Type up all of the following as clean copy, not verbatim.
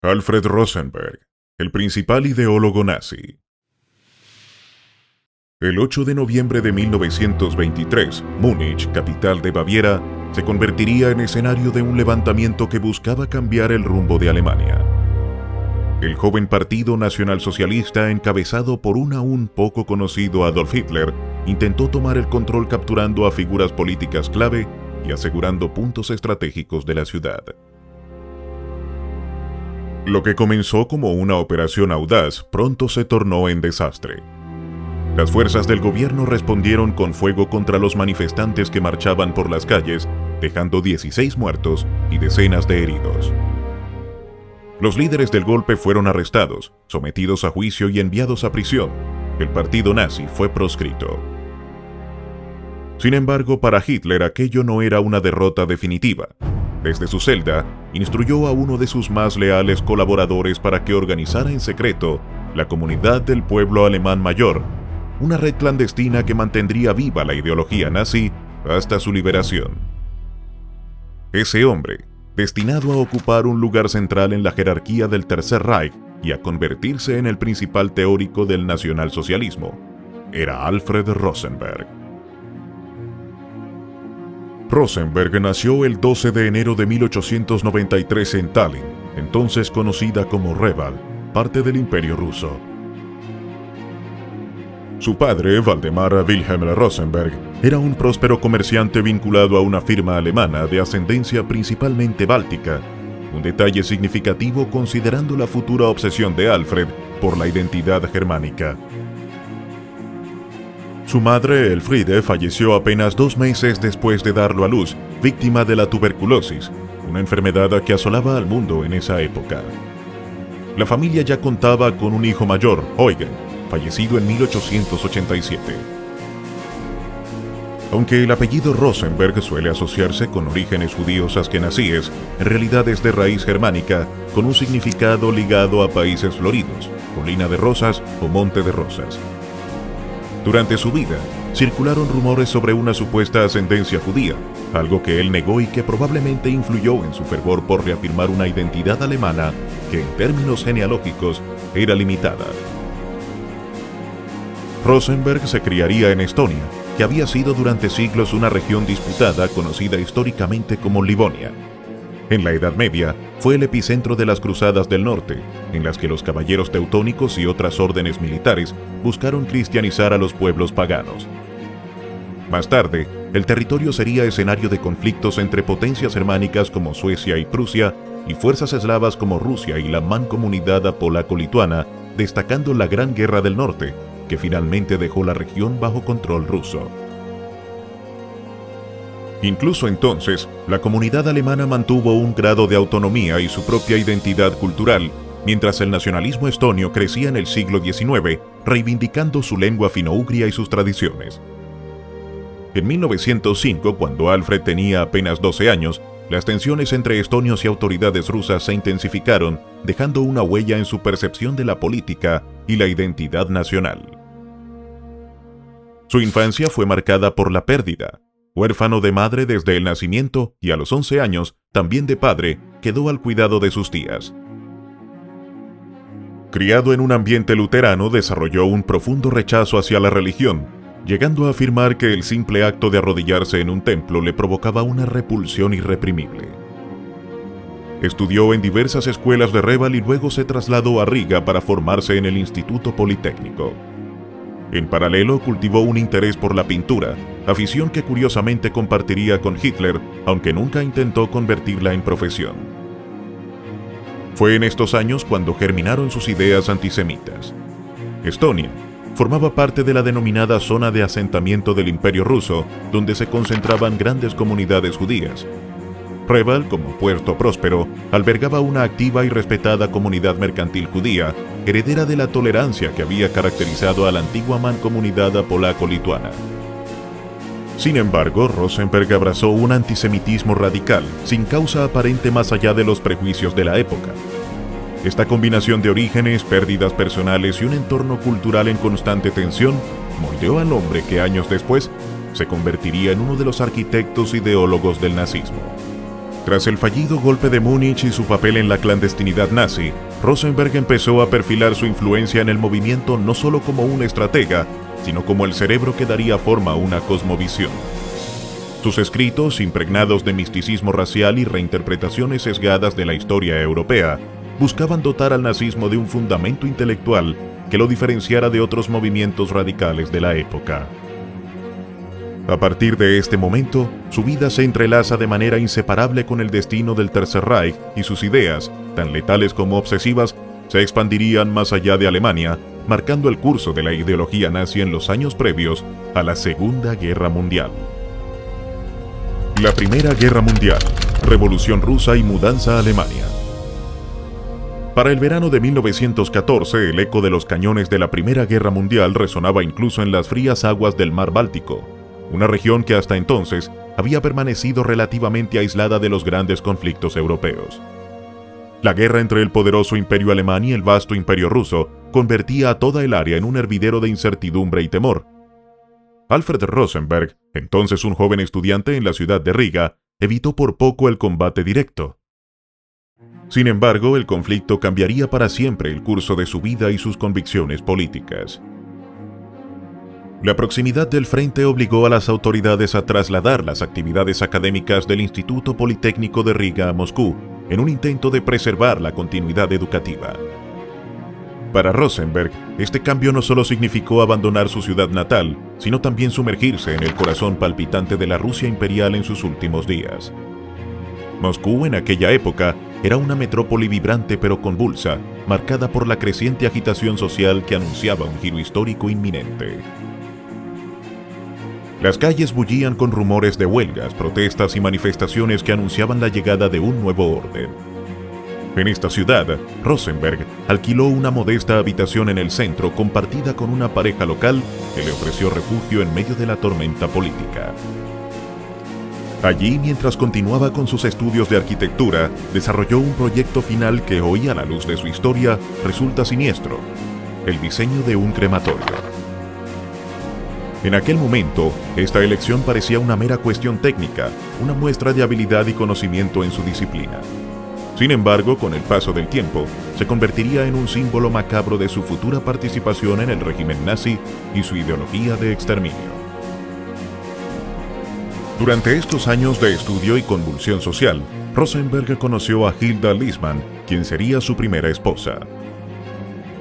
Alfred Rosenberg, el principal ideólogo nazi. El 8 de noviembre de 1923, Múnich, capital de Baviera, se convertiría en escenario de un levantamiento que buscaba cambiar el rumbo de Alemania. El joven Partido Nacionalsocialista, encabezado por un aún poco conocido Adolf Hitler, intentó tomar el control capturando a figuras políticas clave y asegurando puntos estratégicos de la ciudad. Lo que comenzó como una operación audaz pronto se tornó en desastre. Las fuerzas del gobierno respondieron con fuego contra los manifestantes que marchaban por las calles, dejando 16 muertos y decenas de heridos. Los líderes del golpe fueron arrestados, sometidos a juicio y enviados a prisión. El partido nazi fue proscrito. Sin embargo, para Hitler aquello no era una derrota definitiva. Desde su celda, instruyó a uno de sus más leales colaboradores para que organizara en secreto la Comunidad del Pueblo Alemán Mayor, una red clandestina que mantendría viva la ideología nazi hasta su liberación. Ese hombre, destinado a ocupar un lugar central en la jerarquía del Tercer Reich y a convertirse en el principal teórico del nacionalsocialismo, era Alfred Rosenberg. Rosenberg nació el 12 de enero de 1893 en Tallinn, entonces conocida como Reval, parte del Imperio Ruso. Su padre, Waldemar Wilhelm Rosenberg, era un próspero comerciante vinculado a una firma alemana de ascendencia principalmente báltica, un detalle significativo considerando la futura obsesión de Alfred por la identidad germánica. Su madre, Elfriede, falleció apenas 2 meses después de darlo a luz, víctima de la tuberculosis, una enfermedad que asolaba al mundo en esa época. La familia ya contaba con un hijo mayor, Eugen, fallecido en 1887. Aunque el apellido Rosenberg suele asociarse con orígenes judíos askenazíes, en realidad es de raíz germánica, con un significado ligado a países floridos, colina de rosas o monte de rosas. Durante su vida, circularon rumores sobre una supuesta ascendencia judía, algo que él negó y que probablemente influyó en su fervor por reafirmar una identidad alemana que en términos genealógicos era limitada. Rosenberg se criaría en Estonia, que había sido durante siglos una región disputada conocida históricamente como Livonia. En la Edad Media, fue el epicentro de las Cruzadas del Norte, en las que los caballeros teutónicos y otras órdenes militares buscaron cristianizar a los pueblos paganos. Más tarde, el territorio sería escenario de conflictos entre potencias germánicas como Suecia y Prusia y fuerzas eslavas como Rusia y la mancomunidad polaco-lituana, destacando la Gran Guerra del Norte, que finalmente dejó la región bajo control ruso. Incluso entonces, la comunidad alemana mantuvo un grado de autonomía y su propia identidad cultural, mientras el nacionalismo estonio crecía en el siglo XIX, reivindicando su lengua finougria y sus tradiciones. En 1905, cuando Alfred tenía apenas 12 años, las tensiones entre estonios y autoridades rusas se intensificaron, dejando una huella en su percepción de la política y la identidad nacional. Su infancia fue marcada por la pérdida. Huérfano de madre desde el nacimiento y a los 11 años, también de padre, quedó al cuidado de sus tías. Criado en un ambiente luterano, desarrolló un profundo rechazo hacia la religión, llegando a afirmar que el simple acto de arrodillarse en un templo le provocaba una repulsión irreprimible. Estudió en diversas escuelas de Reval y luego se trasladó a Riga para formarse en el Instituto Politécnico. En paralelo, cultivó un interés por la pintura, afición que curiosamente compartiría con Hitler, aunque nunca intentó convertirla en profesión. Fue en estos años cuando germinaron sus ideas antisemitas. Estonia formaba parte de la denominada zona de asentamiento del Imperio Ruso, donde se concentraban grandes comunidades judías. Reval, como puerto próspero, albergaba una activa y respetada comunidad mercantil judía, heredera de la tolerancia que había caracterizado a la antigua mancomunidad polaco-lituana. Sin embargo, Rosenberg abrazó un antisemitismo radical, sin causa aparente más allá de los prejuicios de la época. Esta combinación de orígenes, pérdidas personales y un entorno cultural en constante tensión moldeó al hombre que años después se convertiría en uno de los arquitectos ideólogos del nazismo. Tras el fallido golpe de Múnich y su papel en la clandestinidad nazi, Rosenberg empezó a perfilar su influencia en el movimiento no solo como un estratega, sino como el cerebro que daría forma a una cosmovisión. Sus escritos, impregnados de misticismo racial y reinterpretaciones sesgadas de la historia europea, buscaban dotar al nazismo de un fundamento intelectual que lo diferenciara de otros movimientos radicales de la época. A partir de este momento, su vida se entrelaza de manera inseparable con el destino del Tercer Reich y sus ideas, tan letales como obsesivas, se expandirían más allá de Alemania, marcando el curso de la ideología nazi en los años previos a la Segunda Guerra Mundial. La Primera Guerra Mundial, Revolución Rusa y mudanza a Alemania. Para el verano de 1914, el eco de los cañones de la Primera Guerra Mundial resonaba incluso en las frías aguas del mar Báltico, una región que hasta entonces había permanecido relativamente aislada de los grandes conflictos europeos. La guerra entre el poderoso imperio alemán y el vasto imperio ruso convertía a toda el área en un hervidero de incertidumbre y temor. Alfred Rosenberg, entonces un joven estudiante en la ciudad de Riga, evitó por poco el combate directo. Sin embargo, el conflicto cambiaría para siempre el curso de su vida y sus convicciones políticas. La proximidad del frente obligó a las autoridades a trasladar las actividades académicas del Instituto Politécnico de Riga a Moscú, en un intento de preservar la continuidad educativa. Para Rosenberg, este cambio no solo significó abandonar su ciudad natal, sino también sumergirse en el corazón palpitante de la Rusia imperial en sus últimos días. Moscú, en aquella época, era una metrópoli vibrante pero convulsa, marcada por la creciente agitación social que anunciaba un giro histórico inminente. Las calles bullían con rumores de huelgas, protestas y manifestaciones que anunciaban la llegada de un nuevo orden. En esta ciudad, Rosenberg alquiló una modesta habitación en el centro compartida con una pareja local que le ofreció refugio en medio de la tormenta política. Allí, mientras continuaba con sus estudios de arquitectura, desarrolló un proyecto final que hoy, a la luz de su historia, resulta siniestro: el diseño de un crematorio. En aquel momento, esta elección parecía una mera cuestión técnica, una muestra de habilidad y conocimiento en su disciplina. Sin embargo, con el paso del tiempo, se convertiría en un símbolo macabro de su futura participación en el régimen nazi y su ideología de exterminio. Durante estos años de estudio y convulsión social, Rosenberg conoció a Hilda Liesmann, quien sería su primera esposa.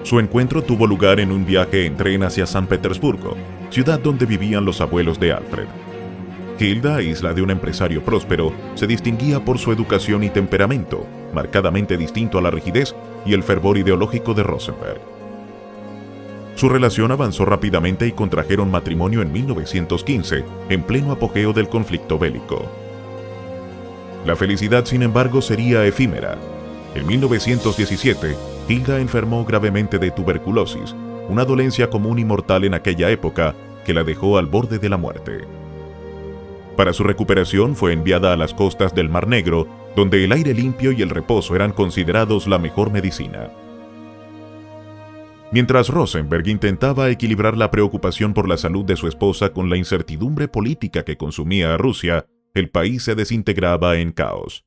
Su encuentro tuvo lugar en un viaje en tren hacia San Petersburgo, ciudad donde vivían los abuelos de Alfred. Hilda, hija de un empresario próspero, se distinguía por su educación y temperamento, marcadamente distinto a la rigidez y el fervor ideológico de Rosenberg. Su relación avanzó rápidamente y contrajeron matrimonio en 1915, en pleno apogeo del conflicto bélico. La felicidad, sin embargo, sería efímera. En 1917, Hilda enfermó gravemente de tuberculosis, una dolencia común y mortal en aquella época que la dejó al borde de la muerte. Para su recuperación fue enviada a las costas del Mar Negro, donde el aire limpio y el reposo eran considerados la mejor medicina. Mientras Rosenberg intentaba equilibrar la preocupación por la salud de su esposa con la incertidumbre política que consumía a Rusia, el país se desintegraba en caos.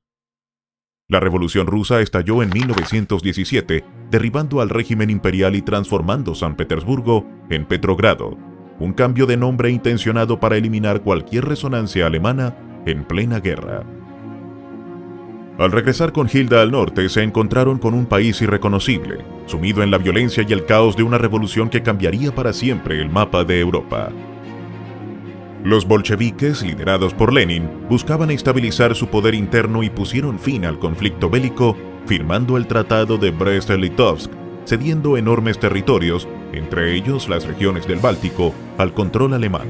La Revolución Rusa estalló en 1917, derribando al régimen imperial y transformando San Petersburgo en Petrogrado, un cambio de nombre intencionado para eliminar cualquier resonancia alemana en plena guerra. Al regresar con Hilda al norte, se encontraron con un país irreconocible, sumido en la violencia y el caos de una revolución que cambiaría para siempre el mapa de Europa. Los bolcheviques, liderados por Lenin, buscaban estabilizar su poder interno y pusieron fin al conflicto bélico, firmando el Tratado de Brest-Litovsk, cediendo enormes territorios, entre ellos las regiones del Báltico, al control alemán.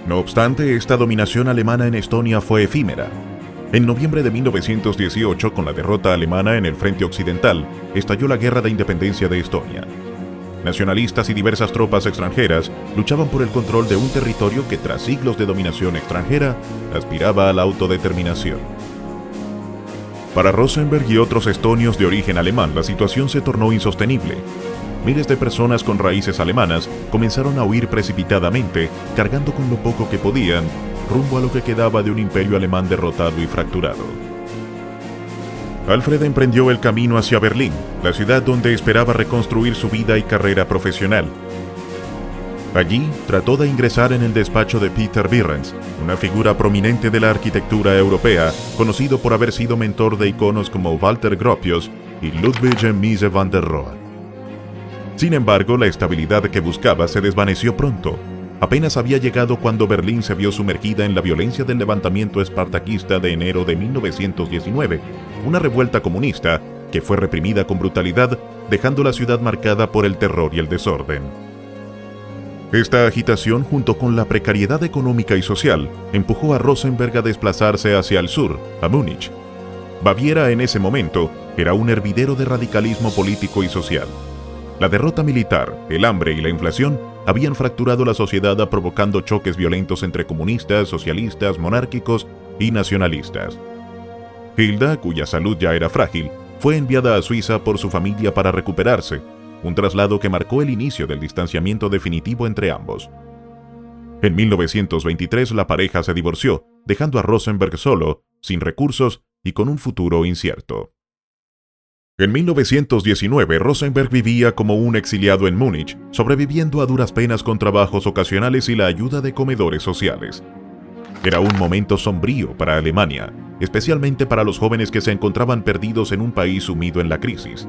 No obstante, esta dominación alemana en Estonia fue efímera. En noviembre de 1918, con la derrota alemana en el frente occidental, estalló la Guerra de Independencia de Estonia. Nacionalistas y diversas tropas extranjeras luchaban por el control de un territorio que, tras siglos de dominación extranjera, aspiraba a la autodeterminación. Para Rosenberg y otros estonios de origen alemán, la situación se tornó insostenible. Miles de personas con raíces alemanas comenzaron a huir precipitadamente, cargando con lo poco que podían, rumbo a lo que quedaba de un imperio alemán derrotado y fracturado. Alfred emprendió el camino hacia Berlín, la ciudad donde esperaba reconstruir su vida y carrera profesional. Allí trató de ingresar en el despacho de Peter Behrens, una figura prominente de la arquitectura europea, conocido por haber sido mentor de iconos como Walter Gropius y Ludwig Mies van der Rohe. Sin embargo, la estabilidad que buscaba se desvaneció pronto. Apenas había llegado cuando Berlín se vio sumergida en la violencia del levantamiento espartaquista de enero de 1919, una revuelta comunista que fue reprimida con brutalidad, dejando la ciudad marcada por el terror y el desorden. Esta agitación, junto con la precariedad económica y social, empujó a Rosenberg a desplazarse hacia el sur, a Múnich. Baviera en ese momento era un hervidero de radicalismo político y social. La derrota militar, el hambre y la inflación habían fracturado la sociedad, provocando choques violentos entre comunistas, socialistas, monárquicos y nacionalistas. Hilda, cuya salud ya era frágil, fue enviada a Suiza por su familia para recuperarse, un traslado que marcó el inicio del distanciamiento definitivo entre ambos. En 1923 la pareja se divorció, dejando a Rosenberg solo, sin recursos y con un futuro incierto. En 1919, Rosenberg vivía como un exiliado en Múnich, sobreviviendo a duras penas con trabajos ocasionales y la ayuda de comedores sociales. Era un momento sombrío para Alemania, especialmente para los jóvenes que se encontraban perdidos en un país sumido en la crisis.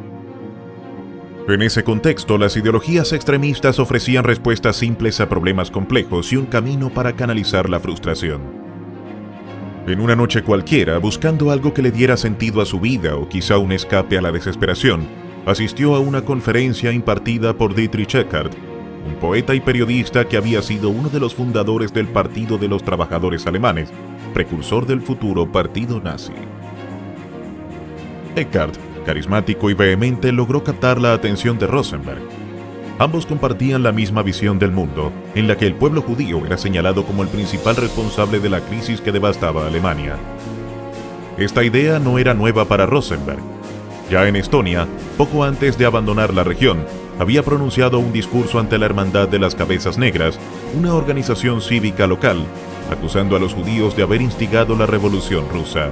En ese contexto, las ideologías extremistas ofrecían respuestas simples a problemas complejos y un camino para canalizar la frustración. En una noche cualquiera, buscando algo que le diera sentido a su vida o quizá un escape a la desesperación, asistió a una conferencia impartida por Dietrich Eckart, un poeta y periodista que había sido uno de los fundadores del Partido de los Trabajadores Alemanes, precursor del futuro partido nazi. Eckart, carismático y vehemente, logró captar la atención de Rosenberg. Ambos compartían la misma visión del mundo, en la que el pueblo judío era señalado como el principal responsable de la crisis que devastaba a Alemania. Esta idea no era nueva para Rosenberg. Ya en Estonia, poco antes de abandonar la región, había pronunciado un discurso ante la Hermandad de las Cabezas Negras, una organización cívica local, acusando a los judíos de haber instigado la Revolución Rusa.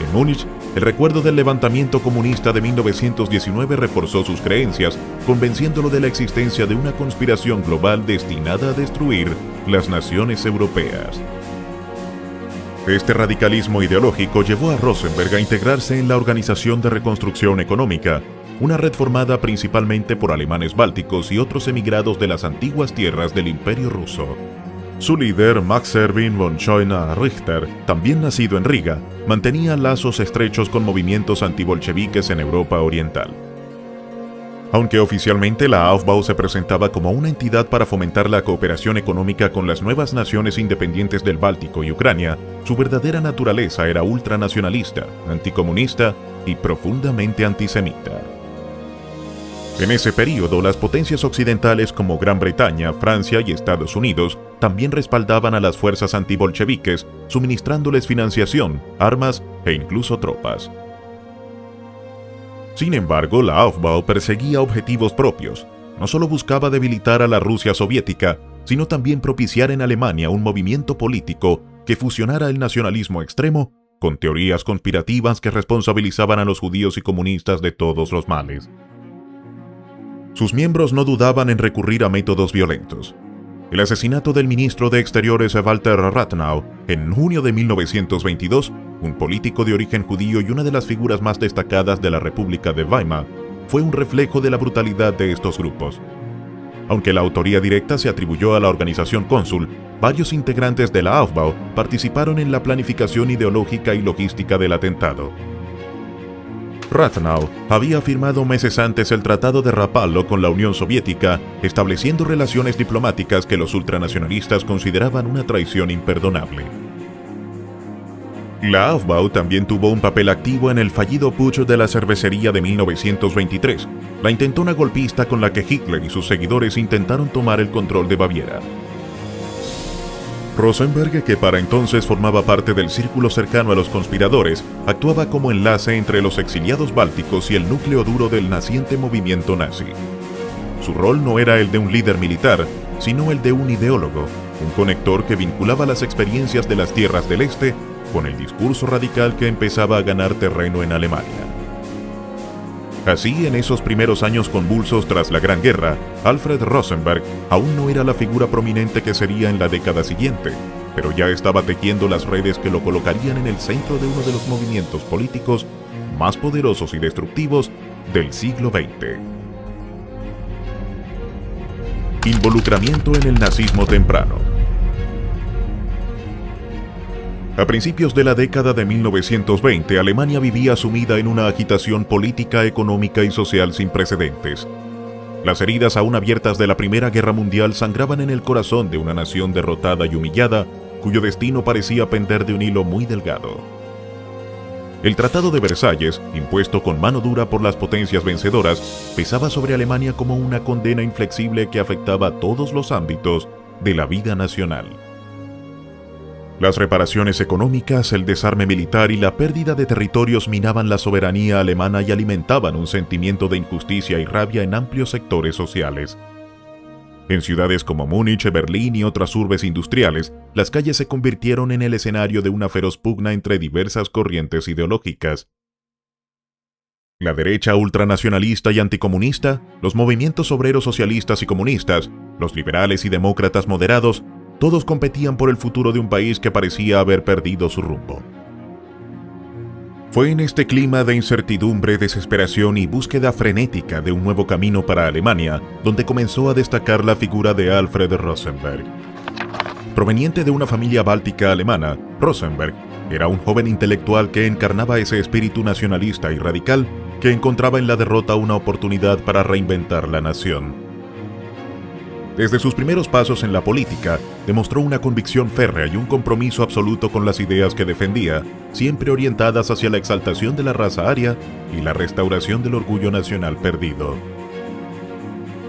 En Múnich, el recuerdo del levantamiento comunista de 1919 reforzó sus creencias, convenciéndolo de la existencia de una conspiración global destinada a destruir las naciones europeas. Este radicalismo ideológico llevó a Rosenberg a integrarse en la Organización de Reconstrucción Económica, una red formada principalmente por alemanes bálticos y otros emigrados de las antiguas tierras del Imperio Ruso. Su líder, Max Erwin von Scheuner-Richter, también nacido en Riga, mantenía lazos estrechos con movimientos antibolcheviques en Europa Oriental. Aunque oficialmente la Aufbau se presentaba como una entidad para fomentar la cooperación económica con las nuevas naciones independientes del Báltico y Ucrania, su verdadera naturaleza era ultranacionalista, anticomunista y profundamente antisemita. En ese período, las potencias occidentales como Gran Bretaña, Francia y Estados Unidos también respaldaban a las fuerzas antibolcheviques, suministrándoles financiación, armas e incluso tropas. Sin embargo, la Aufbau perseguía objetivos propios. No solo buscaba debilitar a la Rusia soviética, sino también propiciar en Alemania un movimiento político que fusionara el nacionalismo extremo con teorías conspirativas que responsabilizaban a los judíos y comunistas de todos los males. Sus miembros no dudaban en recurrir a métodos violentos. El asesinato del ministro de Exteriores Walter Rathenau en junio de 1922, un político de origen judío y una de las figuras más destacadas de la República de Weimar, fue un reflejo de la brutalidad de estos grupos. Aunque la autoría directa se atribuyó a la organización Cónsul, varios integrantes de la Aufbau participaron en la planificación ideológica y logística del atentado. Rathenau había firmado meses antes el Tratado de Rapallo con la Unión Soviética, estableciendo relaciones diplomáticas que los ultranacionalistas consideraban una traición imperdonable. La Aufbau también tuvo un papel activo en el fallido putsch de la cervecería de 1923, la intentona golpista con la que Hitler y sus seguidores intentaron tomar el control de Baviera. Rosenberg, que para entonces formaba parte del círculo cercano a los conspiradores, actuaba como enlace entre los exiliados bálticos y el núcleo duro del naciente movimiento nazi. Su rol no era el de un líder militar, sino el de un ideólogo, un conector que vinculaba las experiencias de las tierras del Este con el discurso radical que empezaba a ganar terreno en Alemania. Así, en esos primeros años convulsos tras la Gran Guerra, Alfred Rosenberg aún no era la figura prominente que sería en la década siguiente, pero ya estaba tejiendo las redes que lo colocarían en el centro de uno de los movimientos políticos más poderosos y destructivos del siglo XX. Involucramiento en el nazismo temprano. A principios de la década de 1920, Alemania vivía sumida en una agitación política, económica y social sin precedentes. Las heridas aún abiertas de la Primera Guerra Mundial sangraban en el corazón de una nación derrotada y humillada, cuyo destino parecía pender de un hilo muy delgado. El Tratado de Versalles, impuesto con mano dura por las potencias vencedoras, pesaba sobre Alemania como una condena inflexible que afectaba todos los ámbitos de la vida nacional. Las reparaciones económicas, el desarme militar y la pérdida de territorios minaban la soberanía alemana y alimentaban un sentimiento de injusticia y rabia en amplios sectores sociales. En ciudades como Múnich, Berlín y otras urbes industriales, las calles se convirtieron en el escenario de una feroz pugna entre diversas corrientes ideológicas. La derecha ultranacionalista y anticomunista, los movimientos obreros socialistas y comunistas, los liberales y demócratas moderados, todos competían por el futuro de un país que parecía haber perdido su rumbo. Fue en este clima de incertidumbre, desesperación y búsqueda frenética de un nuevo camino para Alemania, donde comenzó a destacar la figura de Alfred Rosenberg. Proveniente de una familia báltica alemana, Rosenberg era un joven intelectual que encarnaba ese espíritu nacionalista y radical que encontraba en la derrota una oportunidad para reinventar la nación. Desde sus primeros pasos en la política, demostró una convicción férrea y un compromiso absoluto con las ideas que defendía, siempre orientadas hacia la exaltación de la raza aria y la restauración del orgullo nacional perdido.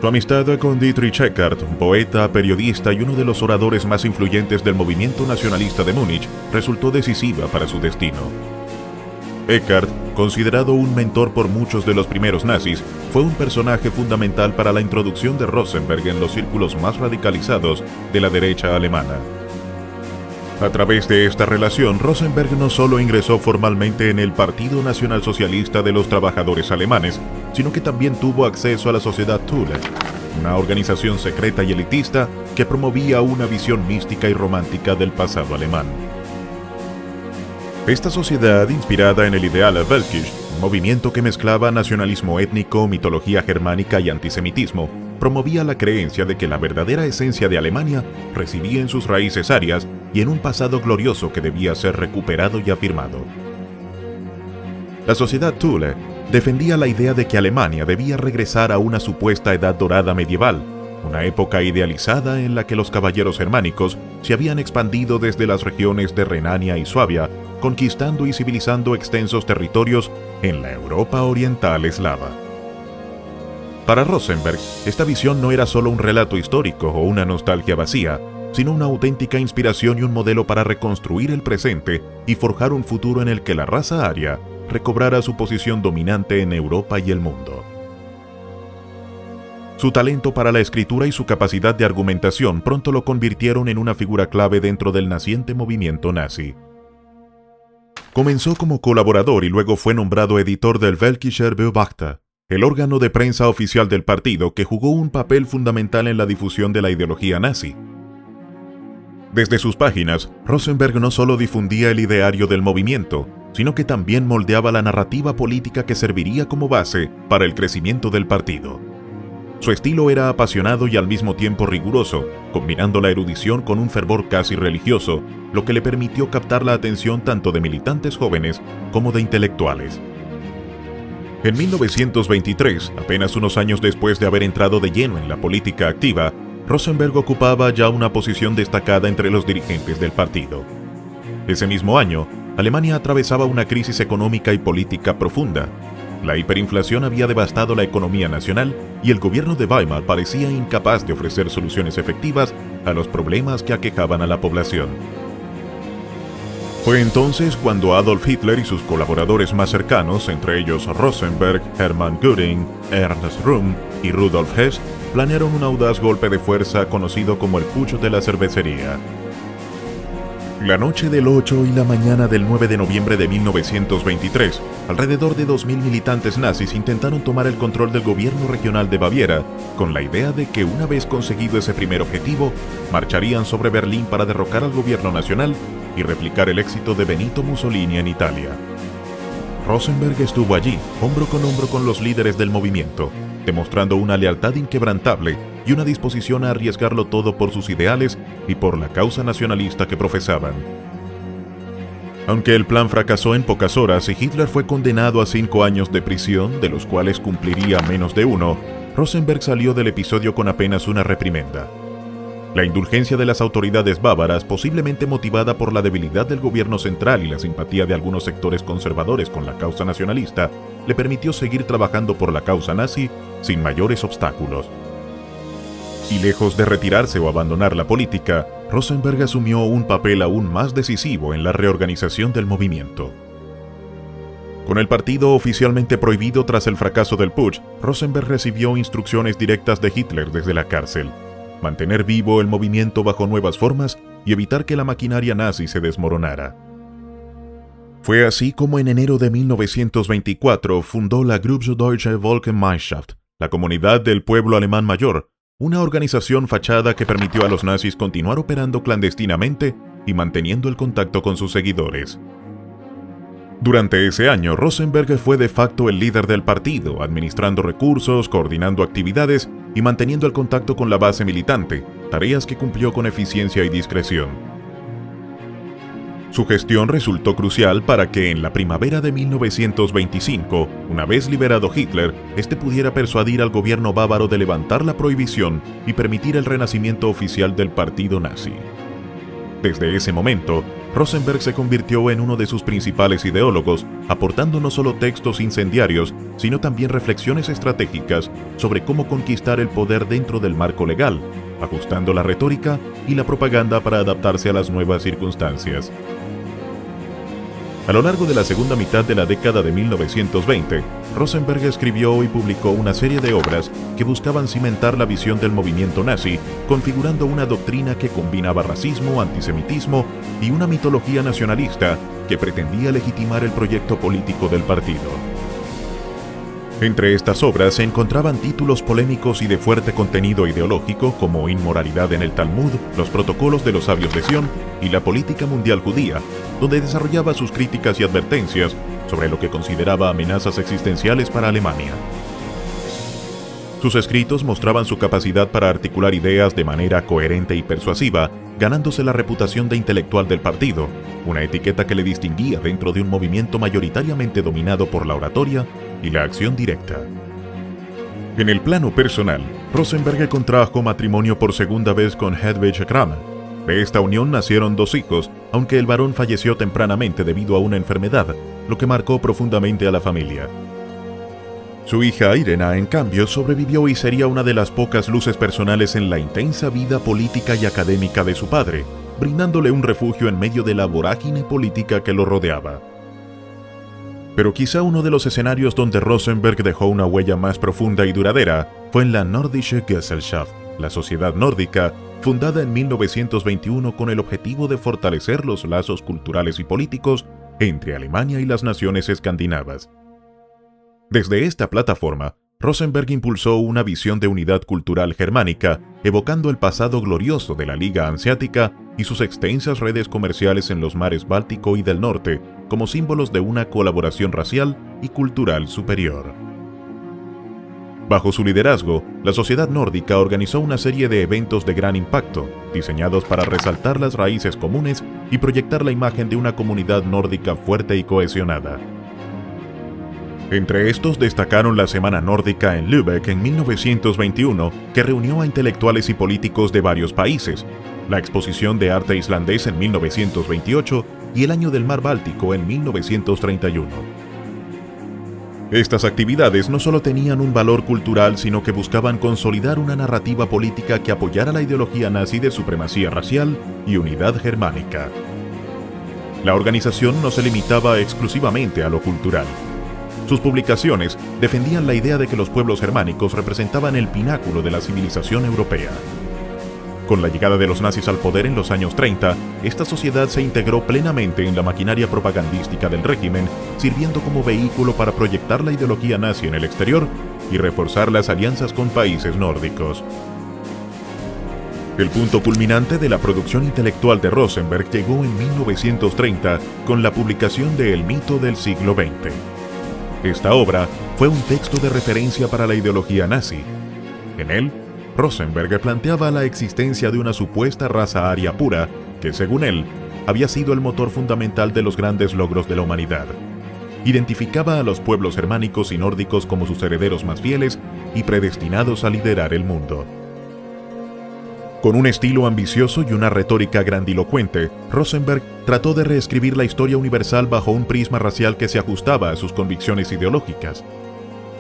Su amistad con Dietrich Eckart, un poeta, periodista y uno de los oradores más influyentes del movimiento nacionalista de Múnich, resultó decisiva para su destino. Eckart, considerado un mentor por muchos de los primeros nazis, fue un personaje fundamental para la introducción de Rosenberg en los círculos más radicalizados de la derecha alemana. A través de esta relación, Rosenberg no solo ingresó formalmente en el Partido Nacional Socialista de los Trabajadores Alemanes, sino que también tuvo acceso a la Sociedad Thule, una organización secreta y elitista que promovía una visión mística y romántica del pasado alemán. Esta sociedad, inspirada en el ideal Völkisch, un movimiento que mezclaba nacionalismo étnico, mitología germánica y antisemitismo, promovía la creencia de que la verdadera esencia de Alemania residía en sus raíces arias y en un pasado glorioso que debía ser recuperado y afirmado. La Sociedad Thule defendía la idea de que Alemania debía regresar a una supuesta edad dorada medieval, una época idealizada en la que los caballeros germánicos se habían expandido desde las regiones de Renania y Suabia, conquistando y civilizando extensos territorios en la Europa oriental eslava. Para Rosenberg, esta visión no era solo un relato histórico o una nostalgia vacía, sino una auténtica inspiración y un modelo para reconstruir el presente y forjar un futuro en el que la raza aria recobrara su posición dominante en Europa y el mundo. Su talento para la escritura y su capacidad de argumentación pronto lo convirtieron en una figura clave dentro del naciente movimiento nazi. Comenzó como colaborador y luego fue nombrado editor del Völkischer Beobachter, el órgano de prensa oficial del partido que jugó un papel fundamental en la difusión de la ideología nazi. Desde sus páginas, Rosenberg no solo difundía el ideario del movimiento, sino que también moldeaba la narrativa política que serviría como base para el crecimiento del partido. Su estilo era apasionado y al mismo tiempo riguroso, combinando la erudición con un fervor casi religioso, lo que le permitió captar la atención tanto de militantes jóvenes como de intelectuales. En 1923, apenas unos años después de haber entrado de lleno en la política activa, Rosenberg ocupaba ya una posición destacada entre los dirigentes del partido. Ese mismo año, Alemania atravesaba una crisis económica y política profunda. La hiperinflación había devastado la economía nacional y el gobierno de Weimar parecía incapaz de ofrecer soluciones efectivas a los problemas que aquejaban a la población. Fue entonces cuando Adolf Hitler y sus colaboradores más cercanos, entre ellos Rosenberg, Hermann Göring, Ernst Röhm y Rudolf Hess, planearon un audaz golpe de fuerza conocido como el Putsch de la cervecería. La noche del 8 y la mañana del 9 de noviembre de 1923, alrededor de 2.000 militantes nazis intentaron tomar el control del gobierno regional de Baviera, con la idea de que una vez conseguido ese primer objetivo, marcharían sobre Berlín para derrocar al gobierno nacional y replicar el éxito de Benito Mussolini en Italia. Rosenberg estuvo allí, hombro con los líderes del movimiento, demostrando una lealtad inquebrantable y una disposición a arriesgarlo todo por sus ideales y por la causa nacionalista que profesaban. Aunque el plan fracasó en pocas horas y Hitler fue condenado a 5 años de prisión, de los cuales cumpliría menos de 1, Rosenberg salió del episodio con apenas una reprimenda. La indulgencia de las autoridades bávaras, posiblemente motivada por la debilidad del gobierno central y la simpatía de algunos sectores conservadores con la causa nacionalista, le permitió seguir trabajando por la causa nazi sin mayores obstáculos. Y lejos de retirarse o abandonar la política, Rosenberg asumió un papel aún más decisivo en la reorganización del movimiento. Con el partido oficialmente prohibido tras el fracaso del Putsch, Rosenberg recibió instrucciones directas de Hitler desde la cárcel: mantener vivo el movimiento bajo nuevas formas y evitar que la maquinaria nazi se desmoronara. Fue así como en enero de 1924 fundó la Deutsche Volksgemeinschaft, la Comunidad del Pueblo Alemán Mayor, una organización fachada que permitió a los nazis continuar operando clandestinamente y manteniendo el contacto con sus seguidores. Durante ese año, Rosenberg fue de facto el líder del partido, administrando recursos, coordinando actividades y manteniendo el contacto con la base militante, tareas que cumplió con eficiencia y discreción. Su gestión resultó crucial para que en la primavera de 1925, una vez liberado Hitler, este pudiera persuadir al gobierno bávaro de levantar la prohibición y permitir el renacimiento oficial del partido nazi. Desde ese momento, Rosenberg se convirtió en uno de sus principales ideólogos, aportando no solo textos incendiarios, sino también reflexiones estratégicas sobre cómo conquistar el poder dentro del marco legal, ajustando la retórica y la propaganda para adaptarse a las nuevas circunstancias. A lo largo de la segunda mitad de la década de 1920, Rosenberg escribió y publicó una serie de obras que buscaban cimentar la visión del movimiento nazi, configurando una doctrina que combinaba racismo, antisemitismo y una mitología nacionalista que pretendía legitimar el proyecto político del partido. Entre estas obras se encontraban títulos polémicos y de fuerte contenido ideológico como Inmoralidad en el Talmud, Los Protocolos de los Sabios de Sion y La Política Mundial Judía, donde desarrollaba sus críticas y advertencias sobre lo que consideraba amenazas existenciales para Alemania. Sus escritos mostraban su capacidad para articular ideas de manera coherente y persuasiva, ganándose la reputación de intelectual del partido, una etiqueta que le distinguía dentro de un movimiento mayoritariamente dominado por la oratoria y la acción directa. En el plano personal, Rosenberg contrajo matrimonio por segunda vez con Hedwig Kramer. De esta unión nacieron 2 hijos, aunque el varón falleció tempranamente debido a una enfermedad, lo que marcó profundamente a la familia. Su hija Irena, en cambio, sobrevivió y sería una de las pocas luces personales en la intensa vida política y académica de su padre, brindándole un refugio en medio de la vorágine política que lo rodeaba. Pero quizá uno de los escenarios donde Rosenberg dejó una huella más profunda y duradera fue en la Nordische Gesellschaft, la sociedad nórdica, fundada en 1921 con el objetivo de fortalecer los lazos culturales y políticos entre Alemania y las naciones escandinavas. Desde esta plataforma, Rosenberg impulsó una visión de unidad cultural germánica, evocando el pasado glorioso de la Liga Hanseática y sus extensas redes comerciales en los mares Báltico y del Norte, como símbolos de una colaboración racial y cultural superior. Bajo su liderazgo, la sociedad nórdica organizó una serie de eventos de gran impacto, diseñados para resaltar las raíces comunes y proyectar la imagen de una comunidad nórdica fuerte y cohesionada. Entre estos destacaron la Semana Nórdica en Lübeck en 1921, que reunió a intelectuales y políticos de varios países, la Exposición de Arte Islandés en 1928 y el Año del Mar Báltico en 1931. Estas actividades no solo tenían un valor cultural, sino que buscaban consolidar una narrativa política que apoyara la ideología nazi de supremacía racial y unidad germánica. La organización no se limitaba exclusivamente a lo cultural. Sus publicaciones defendían la idea de que los pueblos germánicos representaban el pináculo de la civilización europea. Con la llegada de los nazis al poder en los años 30, esta sociedad se integró plenamente en la maquinaria propagandística del régimen, sirviendo como vehículo para proyectar la ideología nazi en el exterior y reforzar las alianzas con países nórdicos. El punto culminante de la producción intelectual de Rosenberg llegó en 1930 con la publicación de El mito del siglo XX. Esta obra fue un texto de referencia para la ideología nazi. En él, Rosenberg planteaba la existencia de una supuesta raza aria pura que, según él, había sido el motor fundamental de los grandes logros de la humanidad. Identificaba a los pueblos germánicos y nórdicos como sus herederos más fieles y predestinados a liderar el mundo. Con un estilo ambicioso y una retórica grandilocuente, Rosenberg trató de reescribir la historia universal bajo un prisma racial que se ajustaba a sus convicciones ideológicas.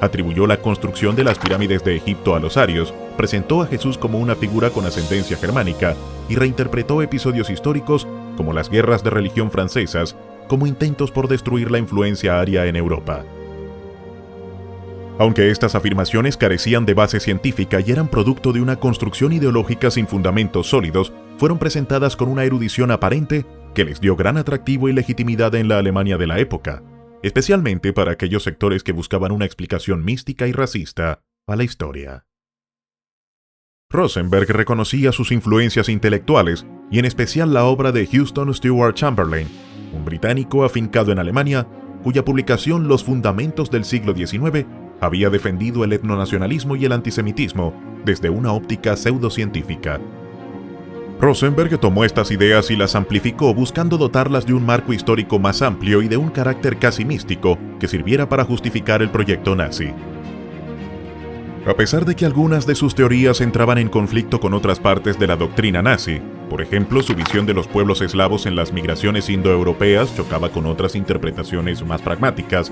Atribuyó la construcción de las pirámides de Egipto a los arios, presentó a Jesús como una figura con ascendencia germánica y reinterpretó episodios históricos como las guerras de religión francesas como intentos por destruir la influencia aria en Europa. Aunque estas afirmaciones carecían de base científica y eran producto de una construcción ideológica sin fundamentos sólidos, fueron presentadas con una erudición aparente que les dio gran atractivo y legitimidad en la Alemania de la época, especialmente para aquellos sectores que buscaban una explicación mística y racista a la historia. Rosenberg reconocía sus influencias intelectuales y en especial la obra de Houston Stewart Chamberlain, un británico afincado en Alemania, cuya publicación Los Fundamentos del siglo XIX había defendido el etnonacionalismo y el antisemitismo desde una óptica pseudocientífica. Rosenberg tomó estas ideas y las amplificó buscando dotarlas de un marco histórico más amplio y de un carácter casi místico que sirviera para justificar el proyecto nazi. A pesar de que algunas de sus teorías entraban en conflicto con otras partes de la doctrina nazi, por ejemplo, su visión de los pueblos eslavos en las migraciones indoeuropeas chocaba con otras interpretaciones más pragmáticas,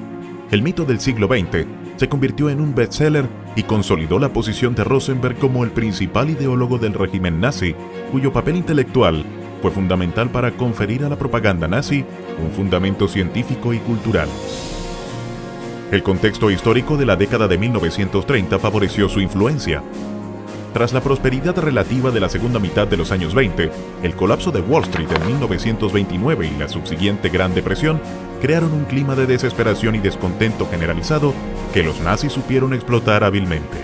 El mito del siglo XX se convirtió en un bestseller y consolidó la posición de Rosenberg como el principal ideólogo del régimen nazi, cuyo papel intelectual fue fundamental para conferir a la propaganda nazi un fundamento científico y cultural. El contexto histórico de la década de 1930 favoreció su influencia. Tras la prosperidad relativa de la segunda mitad de los años 20, el colapso de Wall Street en 1929 y la subsiguiente Gran Depresión crearon un clima de desesperación y descontento generalizado que los nazis supieron explotar hábilmente.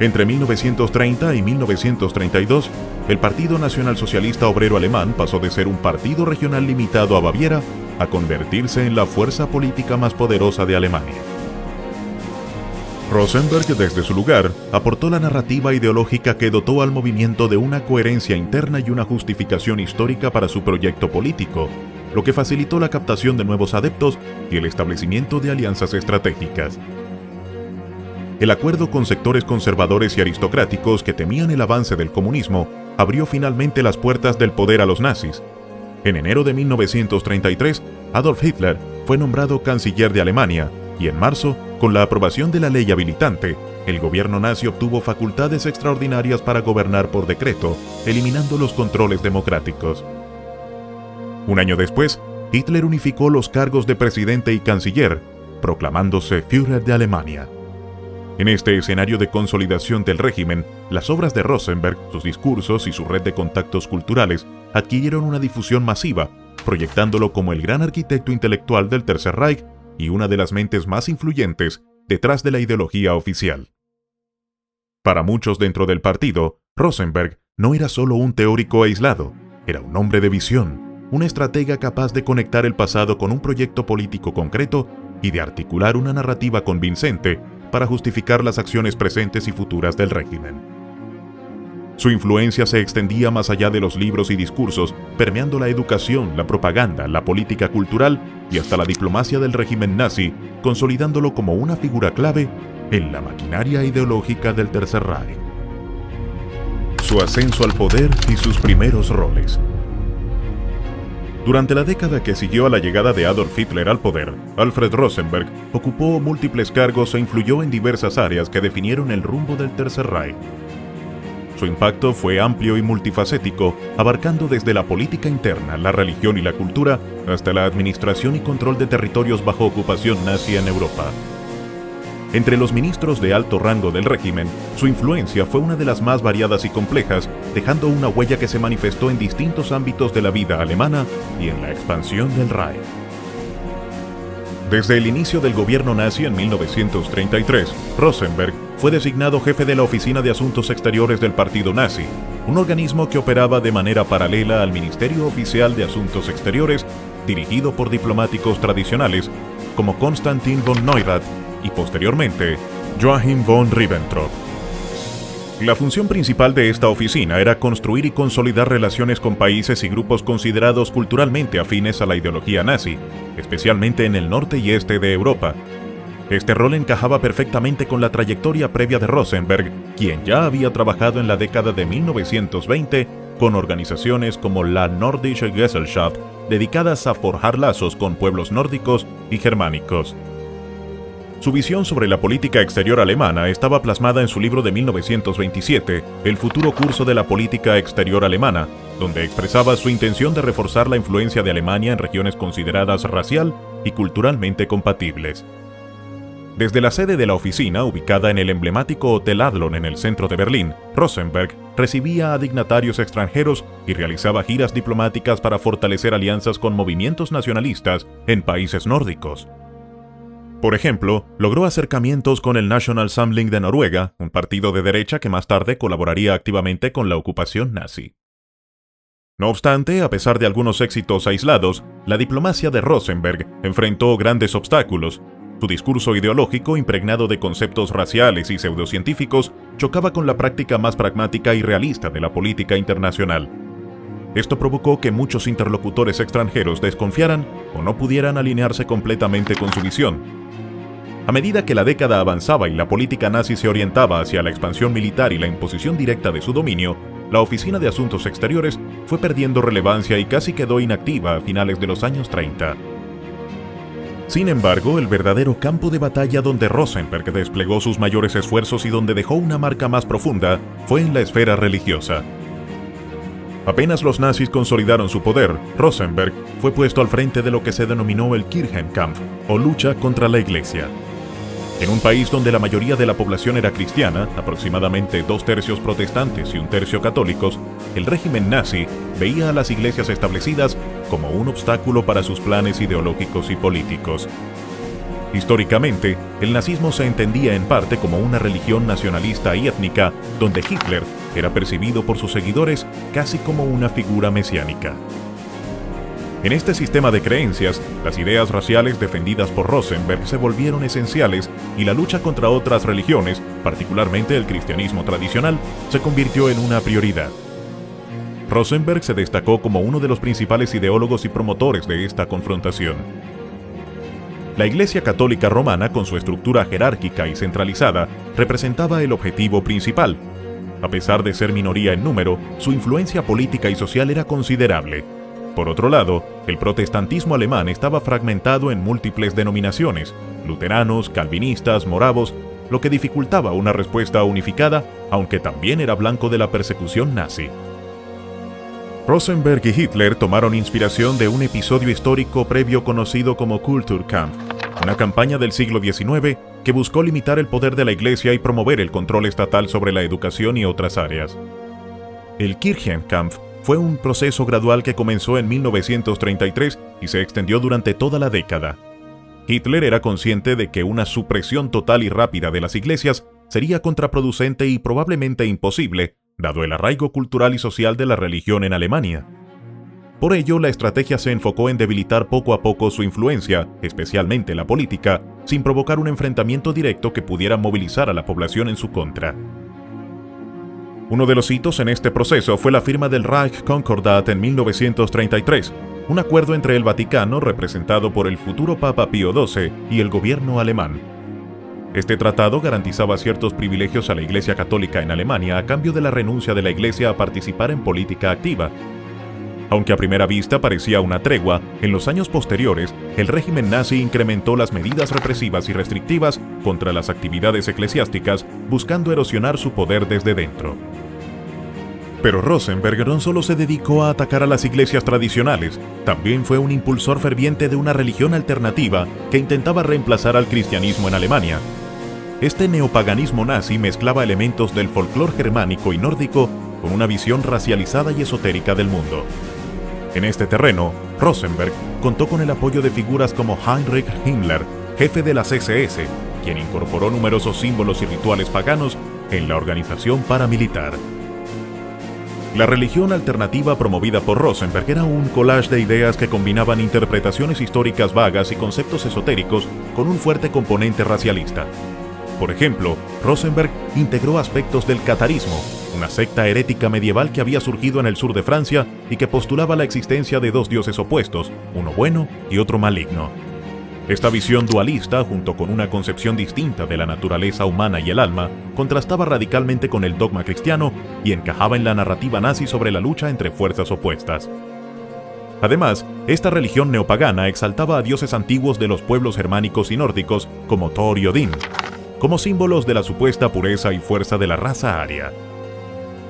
Entre 1930 y 1932, el Partido Nacionalsocialista Obrero Alemán pasó de ser un partido regional limitado a Baviera a convertirse en la fuerza política más poderosa de Alemania. Rosenberg, desde su lugar, aportó la narrativa ideológica que dotó al movimiento de una coherencia interna y una justificación histórica para su proyecto político, lo que facilitó la captación de nuevos adeptos y el establecimiento de alianzas estratégicas. El acuerdo con sectores conservadores y aristocráticos que temían el avance del comunismo abrió finalmente las puertas del poder a los nazis. En enero de 1933, Adolf Hitler fue nombrado canciller de Alemania y en marzo, con la aprobación de la ley habilitante, el gobierno nazi obtuvo facultades extraordinarias para gobernar por decreto, eliminando los controles democráticos. Un año después, Hitler unificó los cargos de presidente y canciller, proclamándose Führer de Alemania. En este escenario de consolidación del régimen, las obras de Rosenberg, sus discursos y su red de contactos culturales adquirieron una difusión masiva, proyectándolo como el gran arquitecto intelectual del Tercer Reich y una de las mentes más influyentes detrás de la ideología oficial. Para muchos dentro del partido, Rosenberg no era solo un teórico aislado, era un hombre de visión, un estratega capaz de conectar el pasado con un proyecto político concreto y de articular una narrativa convincente para justificar las acciones presentes y futuras del régimen. Su influencia se extendía más allá de los libros y discursos, permeando la educación, la propaganda, la política cultural y hasta la diplomacia del régimen nazi, consolidándolo como una figura clave en la maquinaria ideológica del Tercer Reich. Su ascenso al poder y sus primeros roles. Durante la década que siguió a la llegada de Adolf Hitler al poder, Alfred Rosenberg ocupó múltiples cargos e influyó en diversas áreas que definieron el rumbo del Tercer Reich. Su impacto fue amplio y multifacético, abarcando desde la política interna, la religión y la cultura, hasta la administración y control de territorios bajo ocupación nazi en Europa. Entre los ministros de alto rango del régimen, su influencia fue una de las más variadas y complejas, dejando una huella que se manifestó en distintos ámbitos de la vida alemana y en la expansión del Reich. Desde el inicio del gobierno nazi en 1933, Rosenberg fue designado jefe de la Oficina de Asuntos Exteriores del Partido Nazi, un organismo que operaba de manera paralela al Ministerio Oficial de Asuntos Exteriores, dirigido por diplomáticos tradicionales como Konstantin von Neurath y posteriormente Joachim von Ribbentrop. La función principal de esta oficina era construir y consolidar relaciones con países y grupos considerados culturalmente afines a la ideología nazi, especialmente en el norte y este de Europa. Este rol encajaba perfectamente con la trayectoria previa de Rosenberg, quien ya había trabajado en la década de 1920 con organizaciones como la Nordische Gesellschaft, dedicadas a forjar lazos con pueblos nórdicos y germánicos. Su visión sobre la política exterior alemana estaba plasmada en su libro de 1927, El futuro curso de la política exterior alemana, donde expresaba su intención de reforzar la influencia de Alemania en regiones consideradas racial y culturalmente compatibles. Desde la sede de la oficina, ubicada en el emblemático Hotel Adlon en el centro de Berlín, Rosenberg recibía a dignatarios extranjeros y realizaba giras diplomáticas para fortalecer alianzas con movimientos nacionalistas en países nórdicos. Por ejemplo, logró acercamientos con el National Samling de Noruega, un partido de derecha que más tarde colaboraría activamente con la ocupación nazi. No obstante, a pesar de algunos éxitos aislados, la diplomacia de Rosenberg enfrentó grandes obstáculos. Su discurso ideológico, impregnado de conceptos raciales y pseudocientíficos, chocaba con la práctica más pragmática y realista de la política internacional. Esto provocó que muchos interlocutores extranjeros desconfiaran o no pudieran alinearse completamente con su visión. A medida que la década avanzaba y la política nazi se orientaba hacia la expansión militar y la imposición directa de su dominio, la Oficina de Asuntos Exteriores fue perdiendo relevancia y casi quedó inactiva a finales de los años 30. Sin embargo, el verdadero campo de batalla donde Rosenberg desplegó sus mayores esfuerzos y donde dejó una marca más profunda fue en la esfera religiosa. Apenas los nazis consolidaron su poder, Rosenberg fue puesto al frente de lo que se denominó el Kirchenkampf, o lucha contra la Iglesia. En un país donde la mayoría de la población era cristiana, aproximadamente 2/3 protestantes y 1/3 católicos, el régimen nazi veía a las iglesias establecidas como un obstáculo para sus planes ideológicos y políticos. Históricamente, el nazismo se entendía en parte como una religión nacionalista y étnica, donde Hitler era percibido por sus seguidores casi como una figura mesiánica. En este sistema de creencias, las ideas raciales defendidas por Rosenberg se volvieron esenciales y la lucha contra otras religiones, particularmente el cristianismo tradicional, se convirtió en una prioridad. Rosenberg se destacó como uno de los principales ideólogos y promotores de esta confrontación. La Iglesia Católica Romana, con su estructura jerárquica y centralizada, representaba el objetivo principal. A pesar de ser minoría en número, su influencia política y social era considerable. Por otro lado, el protestantismo alemán estaba fragmentado en múltiples denominaciones, luteranos, calvinistas, moravos, lo que dificultaba una respuesta unificada, aunque también era blanco de la persecución nazi. Rosenberg y Hitler tomaron inspiración de un episodio histórico previo conocido como Kulturkampf, una campaña del siglo XIX que buscó limitar el poder de la Iglesia y promover el control estatal sobre la educación y otras áreas. El Kirchenkampf fue un proceso gradual que comenzó en 1933 y se extendió durante toda la década. Hitler era consciente de que una supresión total y rápida de las iglesias sería contraproducente y probablemente imposible, dado el arraigo cultural y social de la religión en Alemania. Por ello, la estrategia se enfocó en debilitar poco a poco su influencia, especialmente la política, sin provocar un enfrentamiento directo que pudiera movilizar a la población en su contra. Uno de los hitos en este proceso fue la firma del Reich Concordat en 1933, un acuerdo entre el Vaticano, representado por el futuro Papa Pío XII, y el gobierno alemán. Este tratado garantizaba ciertos privilegios a la Iglesia Católica en Alemania a cambio de la renuncia de la Iglesia a participar en política activa. Aunque a primera vista parecía una tregua, en los años posteriores, el régimen nazi incrementó las medidas represivas y restrictivas contra las actividades eclesiásticas, buscando erosionar su poder desde dentro. Pero Rosenberg no solo se dedicó a atacar a las iglesias tradicionales, también fue un impulsor ferviente de una religión alternativa que intentaba reemplazar al cristianismo en Alemania. Este neopaganismo nazi mezclaba elementos del folclore germánico y nórdico con una visión racializada y esotérica del mundo. En este terreno, Rosenberg contó con el apoyo de figuras como Heinrich Himmler, jefe de las SS, quien incorporó numerosos símbolos y rituales paganos en la organización paramilitar. La religión alternativa promovida por Rosenberg era un collage de ideas que combinaban interpretaciones históricas vagas y conceptos esotéricos con un fuerte componente racialista. Por ejemplo, Rosenberg integró aspectos del catarismo, una secta herética medieval que había surgido en el sur de Francia y que postulaba la existencia de dos dioses opuestos, uno bueno y otro maligno. Esta visión dualista, junto con una concepción distinta de la naturaleza humana y el alma, contrastaba radicalmente con el dogma cristiano y encajaba en la narrativa nazi sobre la lucha entre fuerzas opuestas. Además, esta religión neopagana exaltaba a dioses antiguos de los pueblos germánicos y nórdicos como Thor y Odín, como símbolos de la supuesta pureza y fuerza de la raza aria.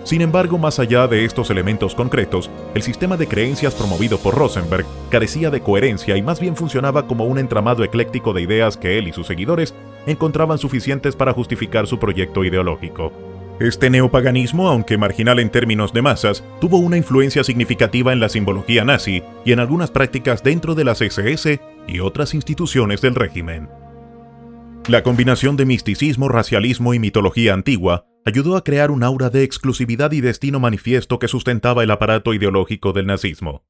Sin embargo, más allá de estos elementos concretos, el sistema de creencias promovido por Rosenberg carecía de coherencia y más bien funcionaba como un entramado ecléctico de ideas que él y sus seguidores encontraban suficientes para justificar su proyecto ideológico. Este neopaganismo, aunque marginal en términos de masas, tuvo una influencia significativa en la simbología nazi y en algunas prácticas dentro de las SS y otras instituciones del régimen. La combinación de misticismo, racialismo y mitología antigua ayudó a crear un aura de exclusividad y destino manifiesto que sustentaba el aparato ideológico del nazismo.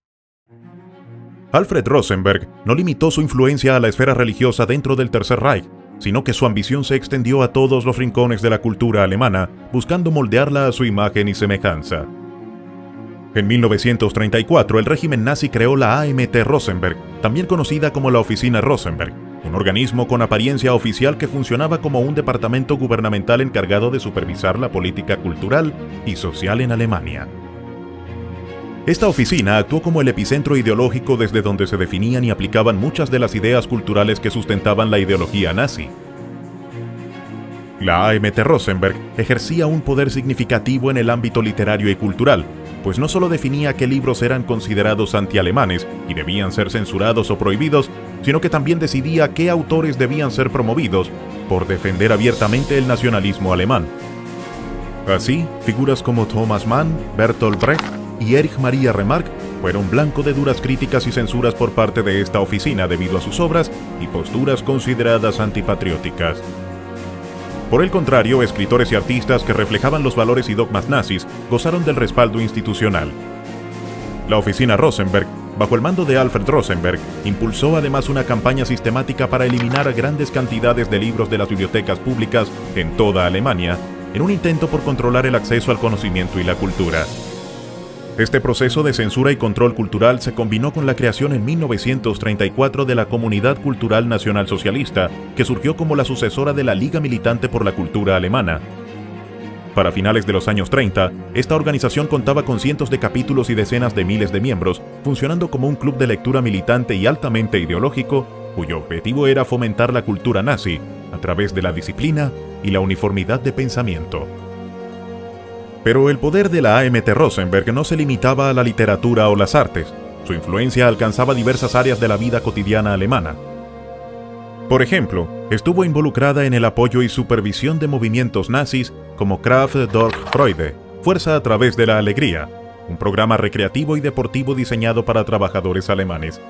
Alfred Rosenberg no limitó su influencia a la esfera religiosa dentro del Tercer Reich, sino que su ambición se extendió a todos los rincones de la cultura alemana, buscando moldearla a su imagen y semejanza. En 1934, el régimen nazi creó la AMT Rosenberg, también conocida como la Oficina Rosenberg, un organismo con apariencia oficial que funcionaba como un departamento gubernamental encargado de supervisar la política cultural y social en Alemania. Esta oficina actuó como el epicentro ideológico desde donde se definían y aplicaban muchas de las ideas culturales que sustentaban la ideología nazi. La AMT Rosenberg ejercía un poder significativo en el ámbito literario y cultural, pues no solo definía qué libros eran considerados antialemanes y debían ser censurados o prohibidos, sino que también decidía qué autores debían ser promovidos por defender abiertamente el nacionalismo alemán. Así, figuras como Thomas Mann, Bertolt Brecht y Erich Maria Remarque fueron blanco de duras críticas y censuras por parte de esta oficina debido a sus obras y posturas consideradas antipatrióticas. Por el contrario, escritores y artistas que reflejaban los valores y dogmas nazis gozaron del respaldo institucional. La oficina Rosenberg, bajo el mando de Alfred Rosenberg, impulsó además una campaña sistemática para eliminar grandes cantidades de libros de las bibliotecas públicas en toda Alemania, en un intento por controlar el acceso al conocimiento y la cultura. Este proceso de censura y control cultural se combinó con la creación en 1934 de la Comunidad Cultural Nacional Socialista, que surgió como la sucesora de la Liga Militante por la Cultura Alemana. Para finales de los años 30, esta organización contaba con cientos de capítulos y decenas de miles de miembros, funcionando como un club de lectura militante y altamente ideológico, cuyo objetivo era fomentar la cultura nazi a través de la disciplina y la uniformidad de pensamiento. Pero el poder de la AMT Rosenberg no se limitaba a la literatura o las artes. Su influencia alcanzaba diversas áreas de la vida cotidiana alemana. Por ejemplo, estuvo involucrada en el apoyo y supervisión de movimientos nazis como Kraft durch Freude, Fuerza a través de la Alegría, un programa recreativo y deportivo diseñado para trabajadores alemanes.